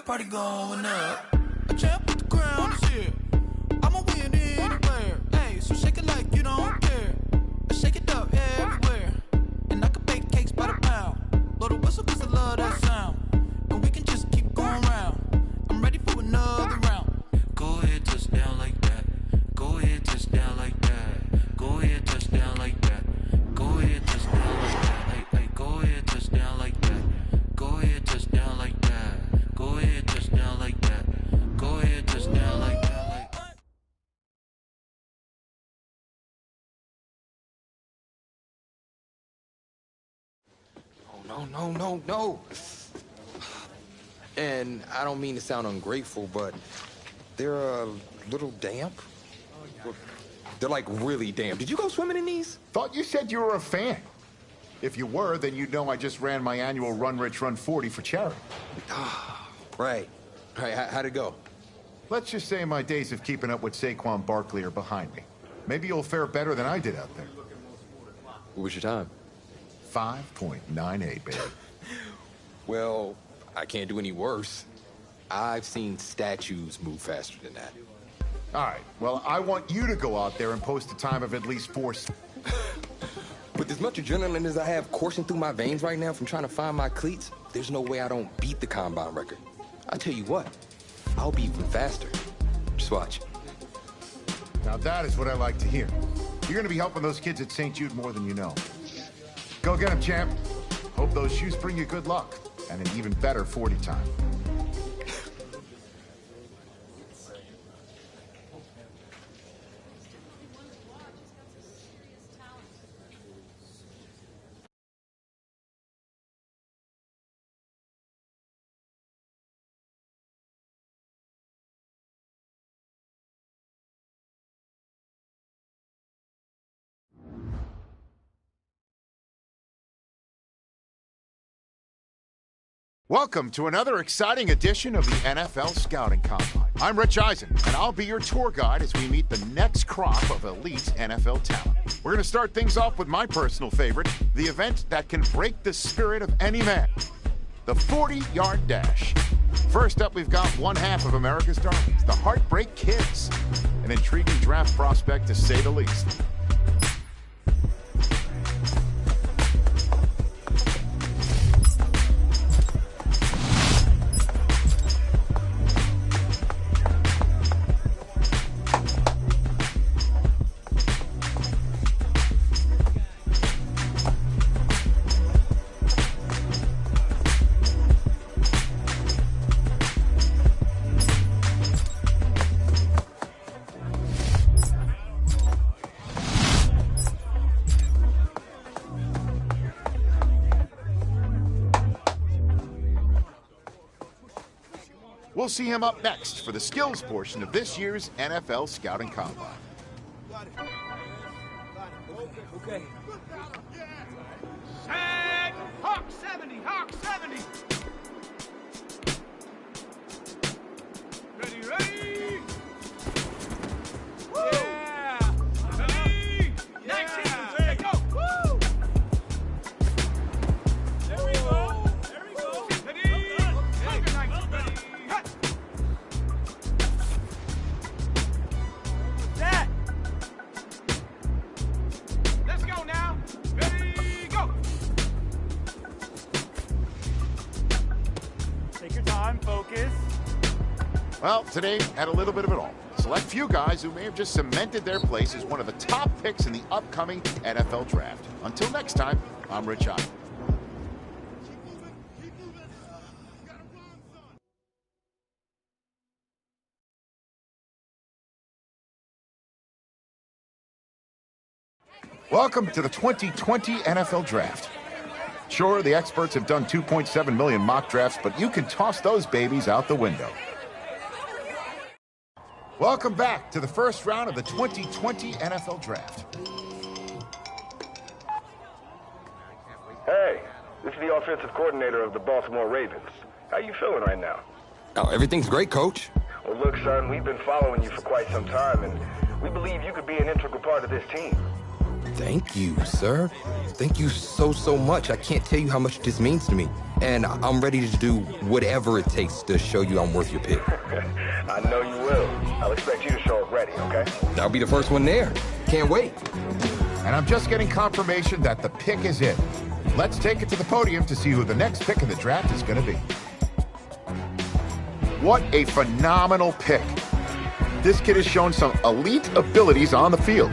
Party going up. A champ with the crown is here. I'ma win anywhere. Hey, so shake it like you don't care. I shake it up everywhere. And I can bake cakes by the pound. Blow the whistle 'cause I love that sound. No. And I don't mean to sound ungrateful, but they're a little damp. They're like really damp. Did you go swimming in these? Thought you said you were a fan. If you were, then you'd know I just ran my annual Run Rich Run 40 for charity. Right. How'd it go? Let's just say my days of keeping up with Saquon Barkley are behind me. Maybe you'll fare better than I did out there. What was your time? 5.98, baby. Well, I can't do any worse. I've seen statues move faster than that. All right, well, I want you to go out there and post a time of at least 4... With as much adrenaline as I have coursing through my veins right now from trying to find my cleats, there's no way I don't beat the combine record. I tell you what, I'll be even faster. Just watch. Now that is what I like to hear. You're going to be helping those kids at St. Jude more than you know. Go get them, champ. Hope those shoes bring you good luck and an even better 40 time. Welcome to another exciting edition of the NFL Scouting Combine. I'm Rich Eisen, and I'll be your tour guide as we meet the next crop of elite NFL talent. We're going to start things off with my personal favorite, the event that can break the spirit of any man, the 40-yard dash. First up, we've got one half of America's darlings, the Heartbreak Kids, an intriguing draft prospect to say the least. We'll see him up next for the skills portion of this year's NFL Scouting Combine. Okay. Set! Hawk 70! Hawk 70! Ready! Woo! Yeah! Ready! 19! Yeah. Go! Woo! There we go! There we go! Ready! Tiger 19! Ready! Hut! That! Let's go now! Ready, go! Take your time, focus. Well, today had a little bit of it all. Select few guys who may have just cemented their place as one of the top picks in the upcoming NFL Draft. Until next time, I'm Rich Eisen. Welcome to the 2020 NFL Draft. Sure, the experts have done 2.7 million mock drafts, but you can toss those babies out the window. Welcome back to the first round of the 2020 NFL Draft. Hey, this is the offensive coordinator of the Baltimore Ravens. How you feeling right now? Oh, everything's great, Coach. Well, look, son, we've been following you for quite some time, and we believe you could be an integral part of this team. Thank you, sir. Thank you so much. I can't tell you how much this means to me. And I'm ready to do whatever it takes to show you I'm worth your pick. I know you will. I'll expect you to show up ready, okay? I'll be the first one there. Can't wait. And I'm just getting confirmation that the pick is in. Let's take it to the podium to see who the next pick in the draft is going to be. What a phenomenal pick. This kid has shown some elite abilities on the field.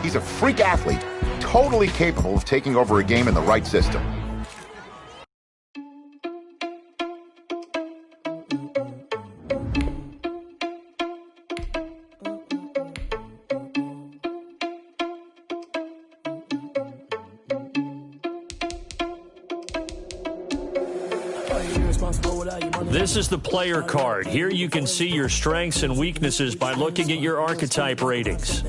He's a freak athlete, totally capable of taking over a game in the right system. This is the player card. Here you can see your strengths and weaknesses by looking at your archetype ratings.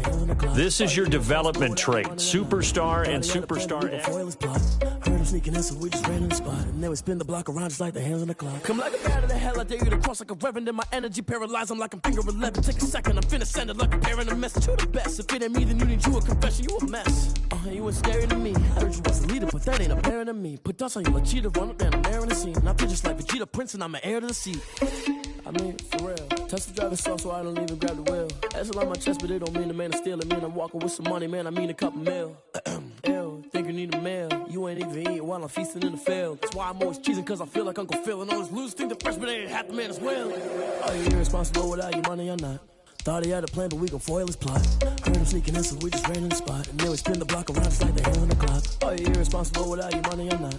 This is your development trait, Superstar and Superstar X. Heard him sneaking in, so we just ran in the spot. And then we spin the block around just like the hands on the clock. Come like a bat of the hell, I dare you to cross like a reverend. In my energy paralyzed, I'm like I'm finger 11. Take a second, I'm finna send it like a parent a message. You the best, if it ain't me, then you need you a confession. You a mess. You ain't scary to me. I heard you was a leader, but that ain't apparent to me. Put dust on you like cheetah, run up down the air in the scene. And I feel just like Vegeta Prince, and I'm an heir to the seat. I mean, for real. Touch the driver's soft, so I don't even grab the wheel. That's a lot on my chest, but it don't mean the man is stealing. Mean I'm walking with some money, man. I mean a couple mil. Ew, think you need a meal. You ain't even eating while I'm feasting in the field. That's why I'm always cheesing, cause I feel like Uncle Phil. And all this losers think the freshman ain't half the man as well. Are you irresponsible without your money or not? Thought he had a plan, but we gon' foil his plot. Heard him sneaking in, so we just ran in the spot. And then we spin the block around just like the hands on the clock. Are you irresponsible without your money or not?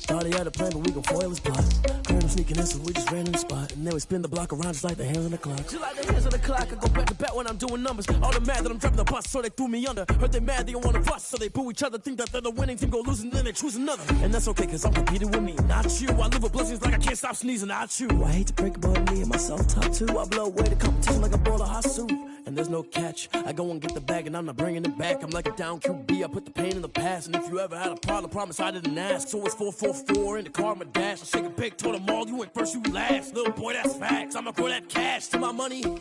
Thought he had a plan, but we gon' foil his plot. Heard him sneaking in, so we just ran in the spot. And then we spin the block around just like the hands on the clock. Just like the hands on the clock, I go back to back when I'm doing numbers. All the mad that I'm dropping the bus, so they threw me under. Heard they mad, they don't wanna bust, so they boo each other. Think that they're the winning team, go losing, then they choose another. And that's okay, cause I'm competing with me, not you. I live with blessings like I can't stop sneezing, not you. I hate to break it, but me and myself top two. I blow away the competition like a bowl of hot soup. And there's no catch. I go and get the bag and I'm not bringing it back. I'm like a down QB, I put the pain in the past. And if you ever had a problem, promise I didn't ask. So it's 444 in the car, my dash. I shake a big, told them all, you went first, you last. Little boy, that's facts. I'ma throw that cash to my money. You know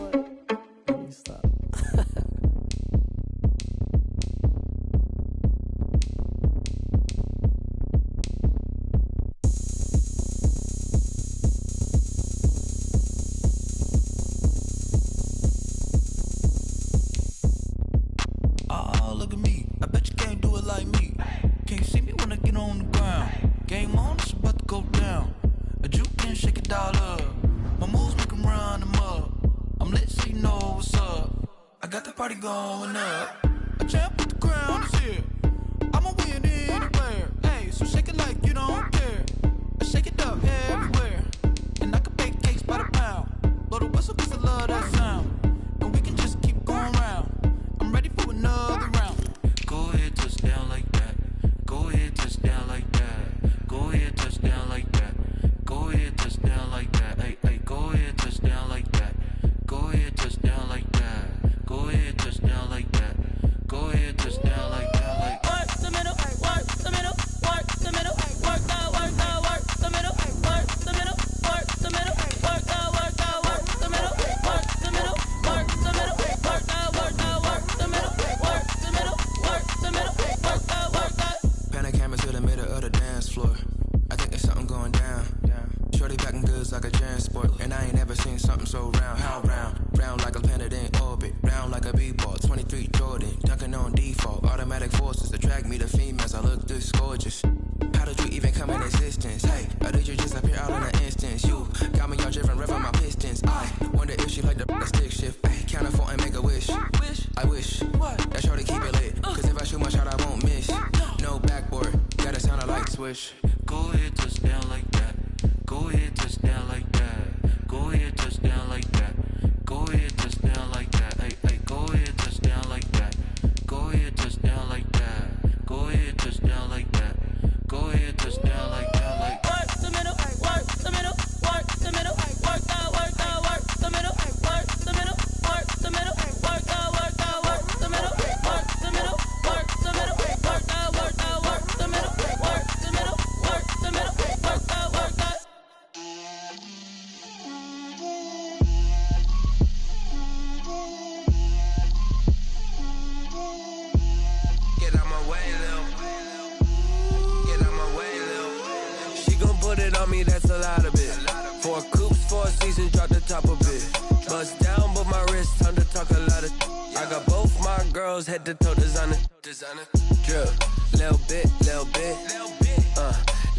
what? Let me stop. Look at me, I bet you can't do it like me. Can't see me when I get on the ground. Game on, it's about to go down. A juke and shake it all up. My moves make them run them up. I'm lit so you know what's up. I got the party going up. A champ with the crown is here. I'ma win anywhere. Hey, so shake it like you don't care. I shake it up everywhere. And I can bake cakes by the pound. Blow the whistle cause I love that sound. And we can just keep going round. I'm ready for another round. Go ahead, touch down like that. Go ahead, touch down like that. Go ahead, touch down like that. Go ahead, touch down like that. Hey, hey, go ahead, touch down like that. Go ahead, touch down like that. Go ahead, touch down like that. Go ahead, touch down like that. Like work the middle, work the middle, work the middle, work the work the middle, work the middle, work the middle, work the work the middle, work the middle, work the middle, work the middle, work the middle, work the middle, work the. Pan the camera to the middle of the dance floor. I think there's something going down. Shorty packing goods like a transport, and I ain't never seen something so round. How round? Round like a planet in orbit, round like a b-ball. 23 Jordan, dunking on default. Automatic forces attract me to females. I look this gorgeous. How did you even come in existence? Hey, or did you just appear out in an instance? You got me all driven, revving my pistons. I wonder if she like the stick shift. Hey, count it 4 and make a wish. I wish that shorty keep it lit. Cause if I shoot my shot, I won't miss. No backboard, gotta sound a light switch. Go ahead, touch down like that. Go ahead, touch down like that. Go ahead, touch down like that. Go ahead, touch down like that. Hey, hey, go ahead, touch down like that. Go ahead, touch down like that. Go ahead, touch down like that. Go ahead, touch down like that. Like work the middle, work the middle, work the middle, work the work the middle, work the middle, work the middle, work the work the middle, work the middle, work the middle, work the work the middle, work the middle, work the middle, work the work the. Get out my way, Lil. Get out my way, Lil. She gon' put it on me, that's a lot of it. 4 coops, 4 seasons, drop the top of it. Bust down, but my wrist, time to talk a lot of. I got both my girls, head to toe designer. Drip, little bit, little bit.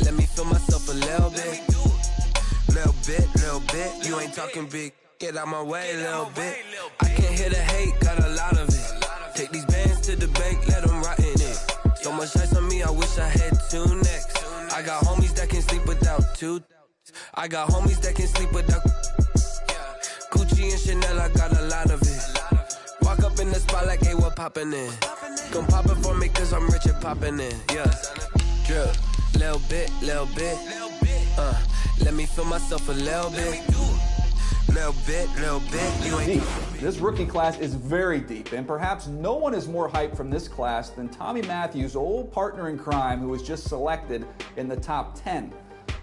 Let me feel myself a little bit. Little bit, little bit. You ain't talking big. Get out my way, little bit. I can't hear the hate, got a lot of it. Take these bands to the bank, let them rot in it. So much ice on me, I wish I had 2 necks. I got homies that can sleep without 2. I got homies that can sleep without Gucci and Chanel, I got a lot of it. Walk up in the spot like, hey, what poppin' in? Come pop it for me, cause I'm rich and poppin' in, yeah. Drip, little bit, little bit. Let me feel myself a little bit. Little bit. You ain't deep. This rookie class is very deep, and perhaps no one is more hyped from this class than Tommy Matthews' old partner in crime, who was just selected in the top 10.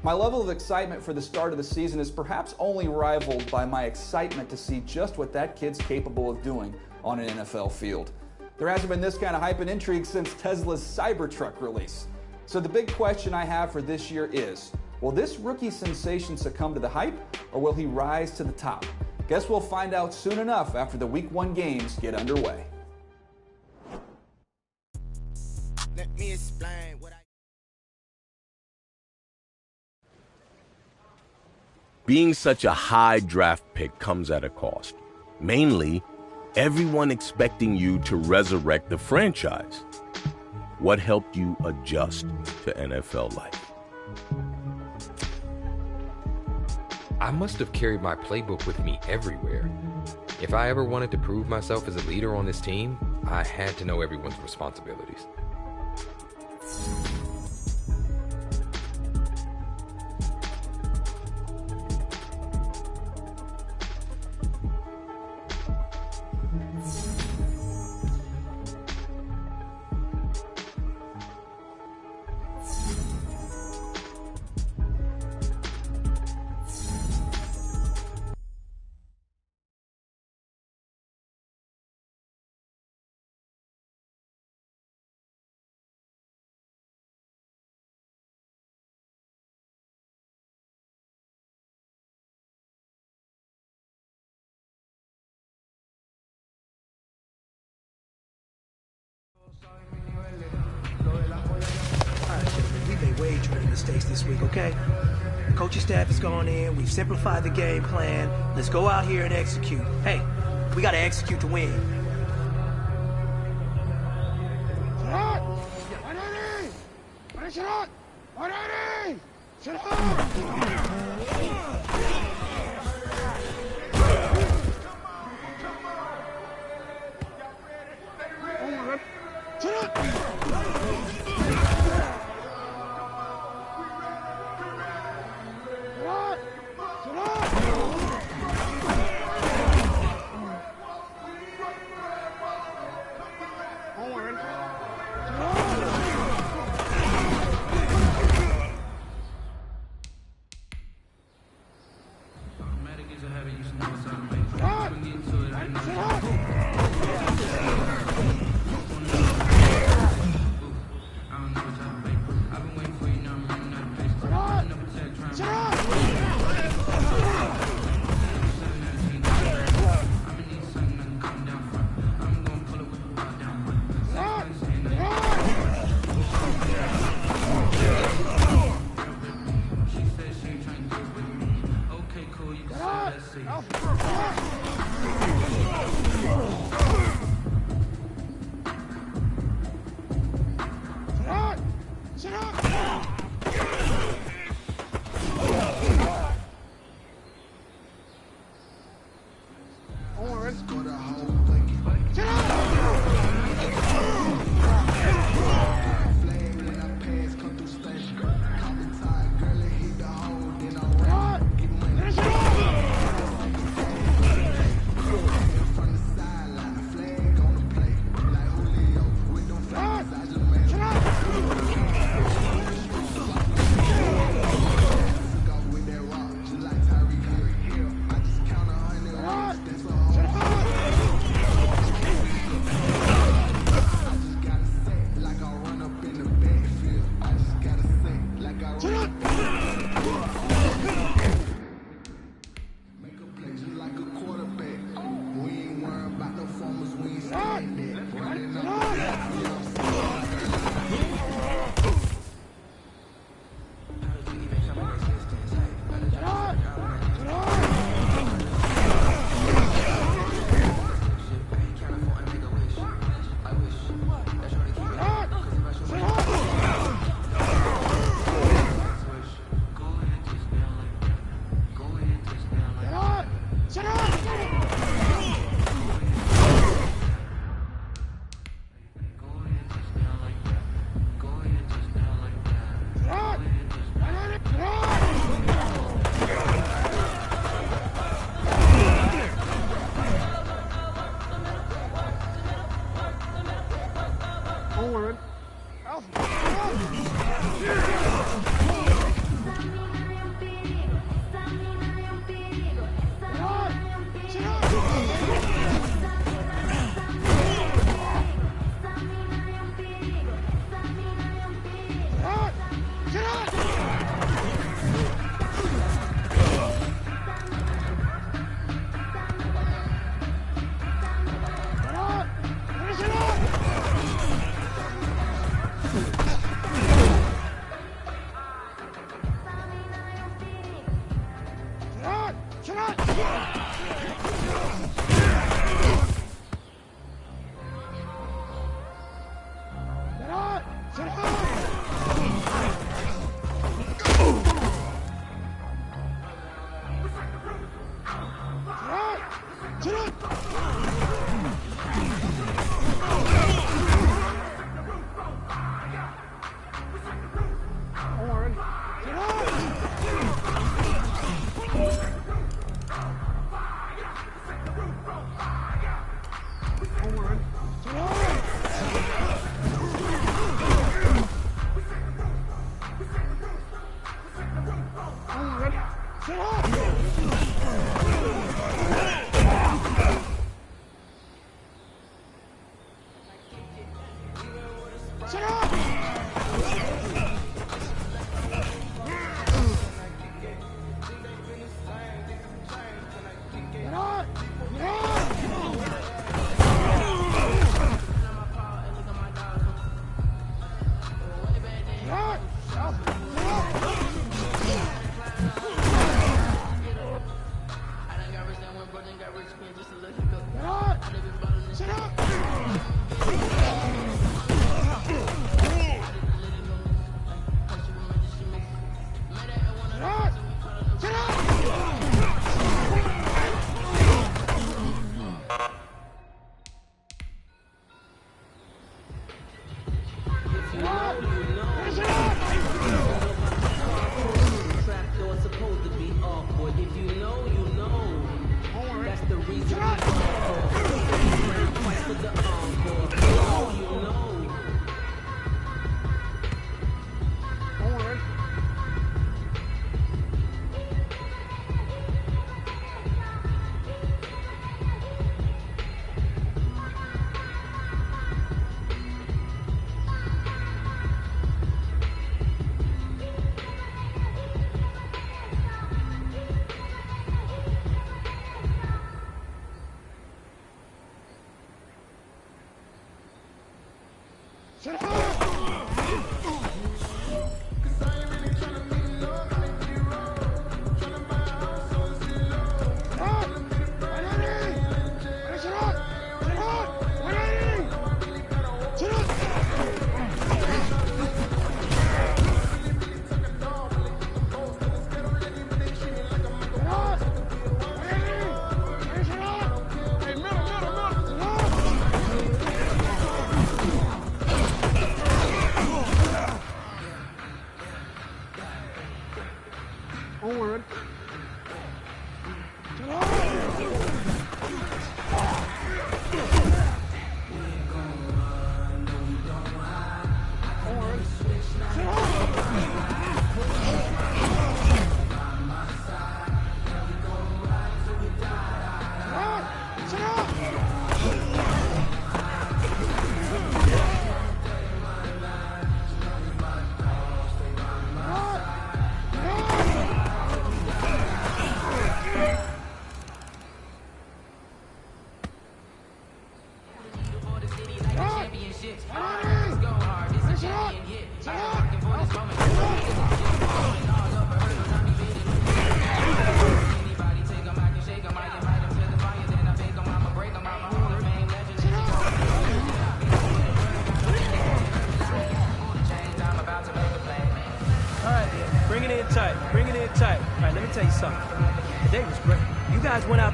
My level of excitement for the start of the season is perhaps only rivaled by my excitement to see just what that kid's capable of doing on an NFL field. There hasn't been this kind of hype and intrigue since Tesla's Cybertruck release. So the big question I have for this year is, will this rookie sensation succumb to the hype, or will he rise to the top? Guess we'll find out soon enough after the Week 1 games get underway. Let me explain what I... Being such a high draft pick comes at a cost. Mainly, everyone expecting you to resurrect the franchise. What helped you adjust to NFL life? I must have carried my playbook with me everywhere. If I ever wanted to prove myself as a leader on this team, I had to know everyone's responsibilities. We made way too many mistakes this week, okay? The coaching staff has gone in. We've simplified the game plan. Let's go out here and execute. Hey, we got to execute to win.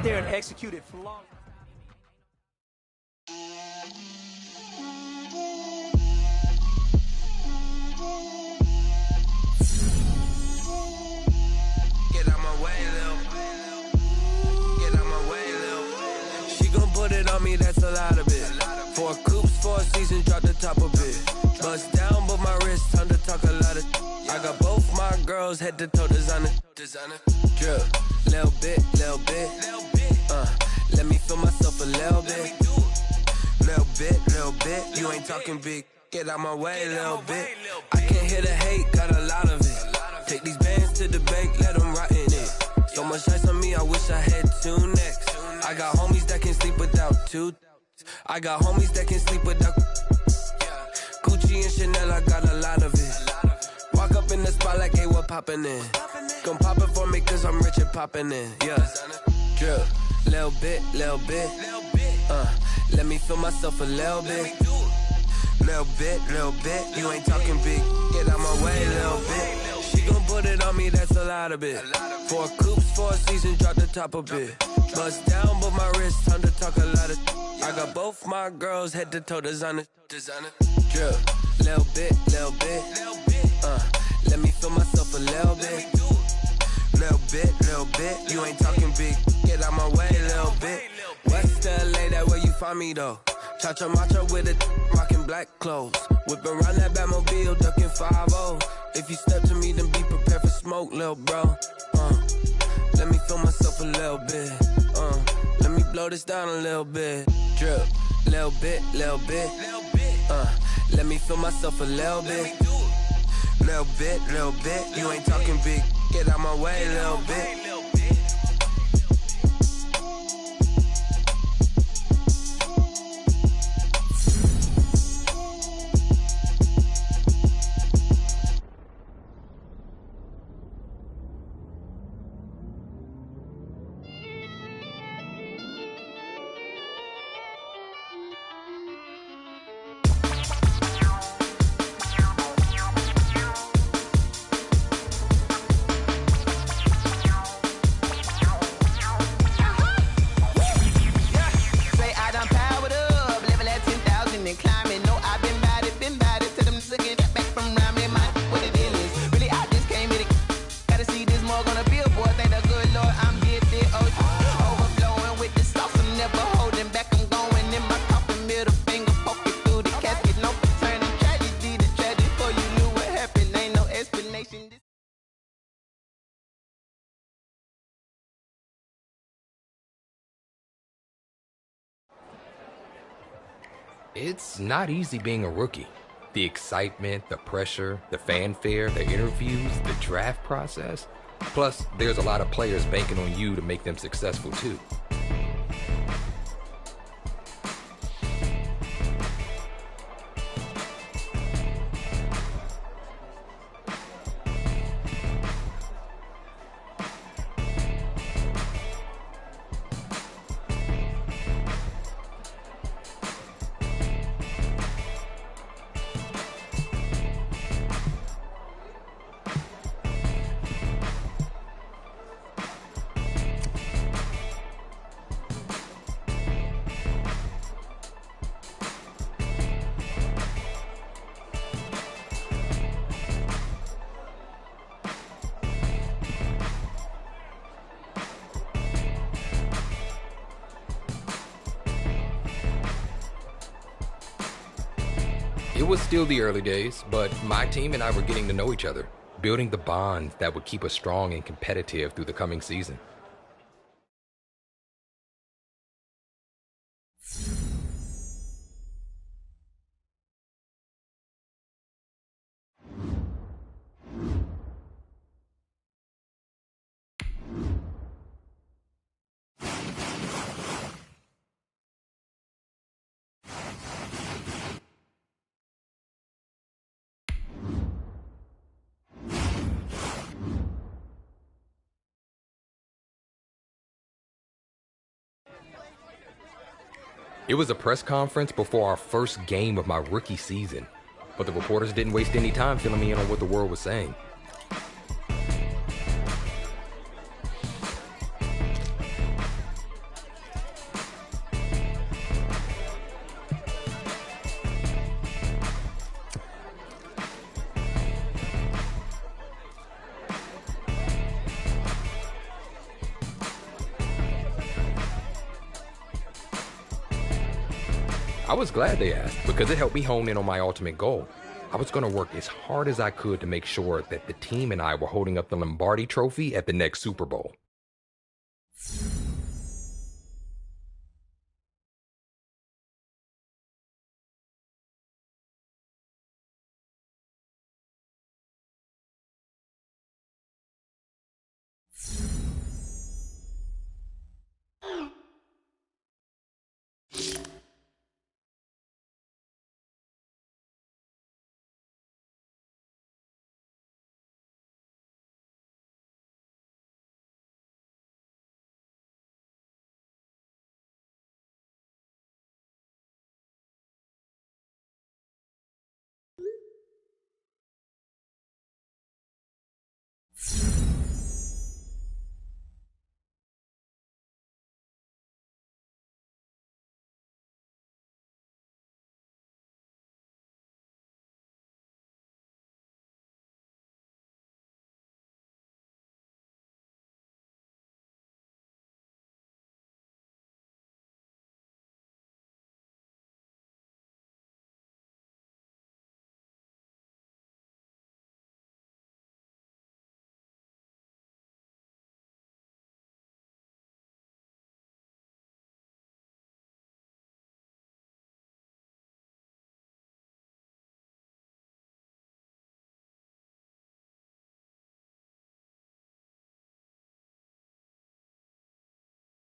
There and executed flawlessly. Get out my way, Lil. Get out my way, Lil. She gon' put it on me, that's a lot of it. 4 coops, 4 seasons, drop the top a bit. Bust down, but my wrist, time to talk a lot of. I got both my girls head to toe designer. Drip, little bit, little bit. Let me feel myself a little bit. Little bit. You ain't talking big. Get out my way, little bit. I can't hear the hate, got a lot of it. Take these bands to the bank, let them rot in it. So much ice on me, I wish I had 2 necks. I got homies that can sleep without 2. I got homies that can sleep without Gucci and Chanel, I got a lot of it. Walk up in the spot like, hey, what poppin' in? Gon' pop it for me, cause I'm rich and poppin' in. Yeah, drip. Little bit. Let me feel myself a little bit. Little bit. You ain't talking big. Get out my way, little bit. She gon' put it on me, that's a lot of it. 4 coops, 4 seasons, drop the top a bit. Bust down, but my wrist, time to talk a lot of. I got both my girls head to toe designer. Drip. Little bit. Let me feel You ain't talking big, get out my way a little bit. West LA, that where you find me though. Cha-cha macho with a rockin' black clothes. Whippin' around that Batmobile, duckin' 5-0. If you step to me, then be prepared for smoke, lil' bro. Let me feel myself a little bit. Let me blow this down a little bit. Drip, little bit, little bit. Let me feel myself a little bit. Little bit, little bit. You ain't talking big, get out my way a little bit. It's not easy being a rookie. The excitement, the pressure, the fanfare, the interviews, the draft process. Plus, there's a lot of players banking on you to make them successful too. It was still the early days, but my team and I were getting to know each other, building the bonds that would keep us strong and competitive through the coming season. It was a press conference before our first game of my rookie season, but the reporters didn't waste any time filling me in on what the world was saying. I was glad they asked because it helped me hone in on my ultimate goal. I was going to work as hard as I could to make sure that the team and I were holding up the Lombardi Trophy at the next Super Bowl.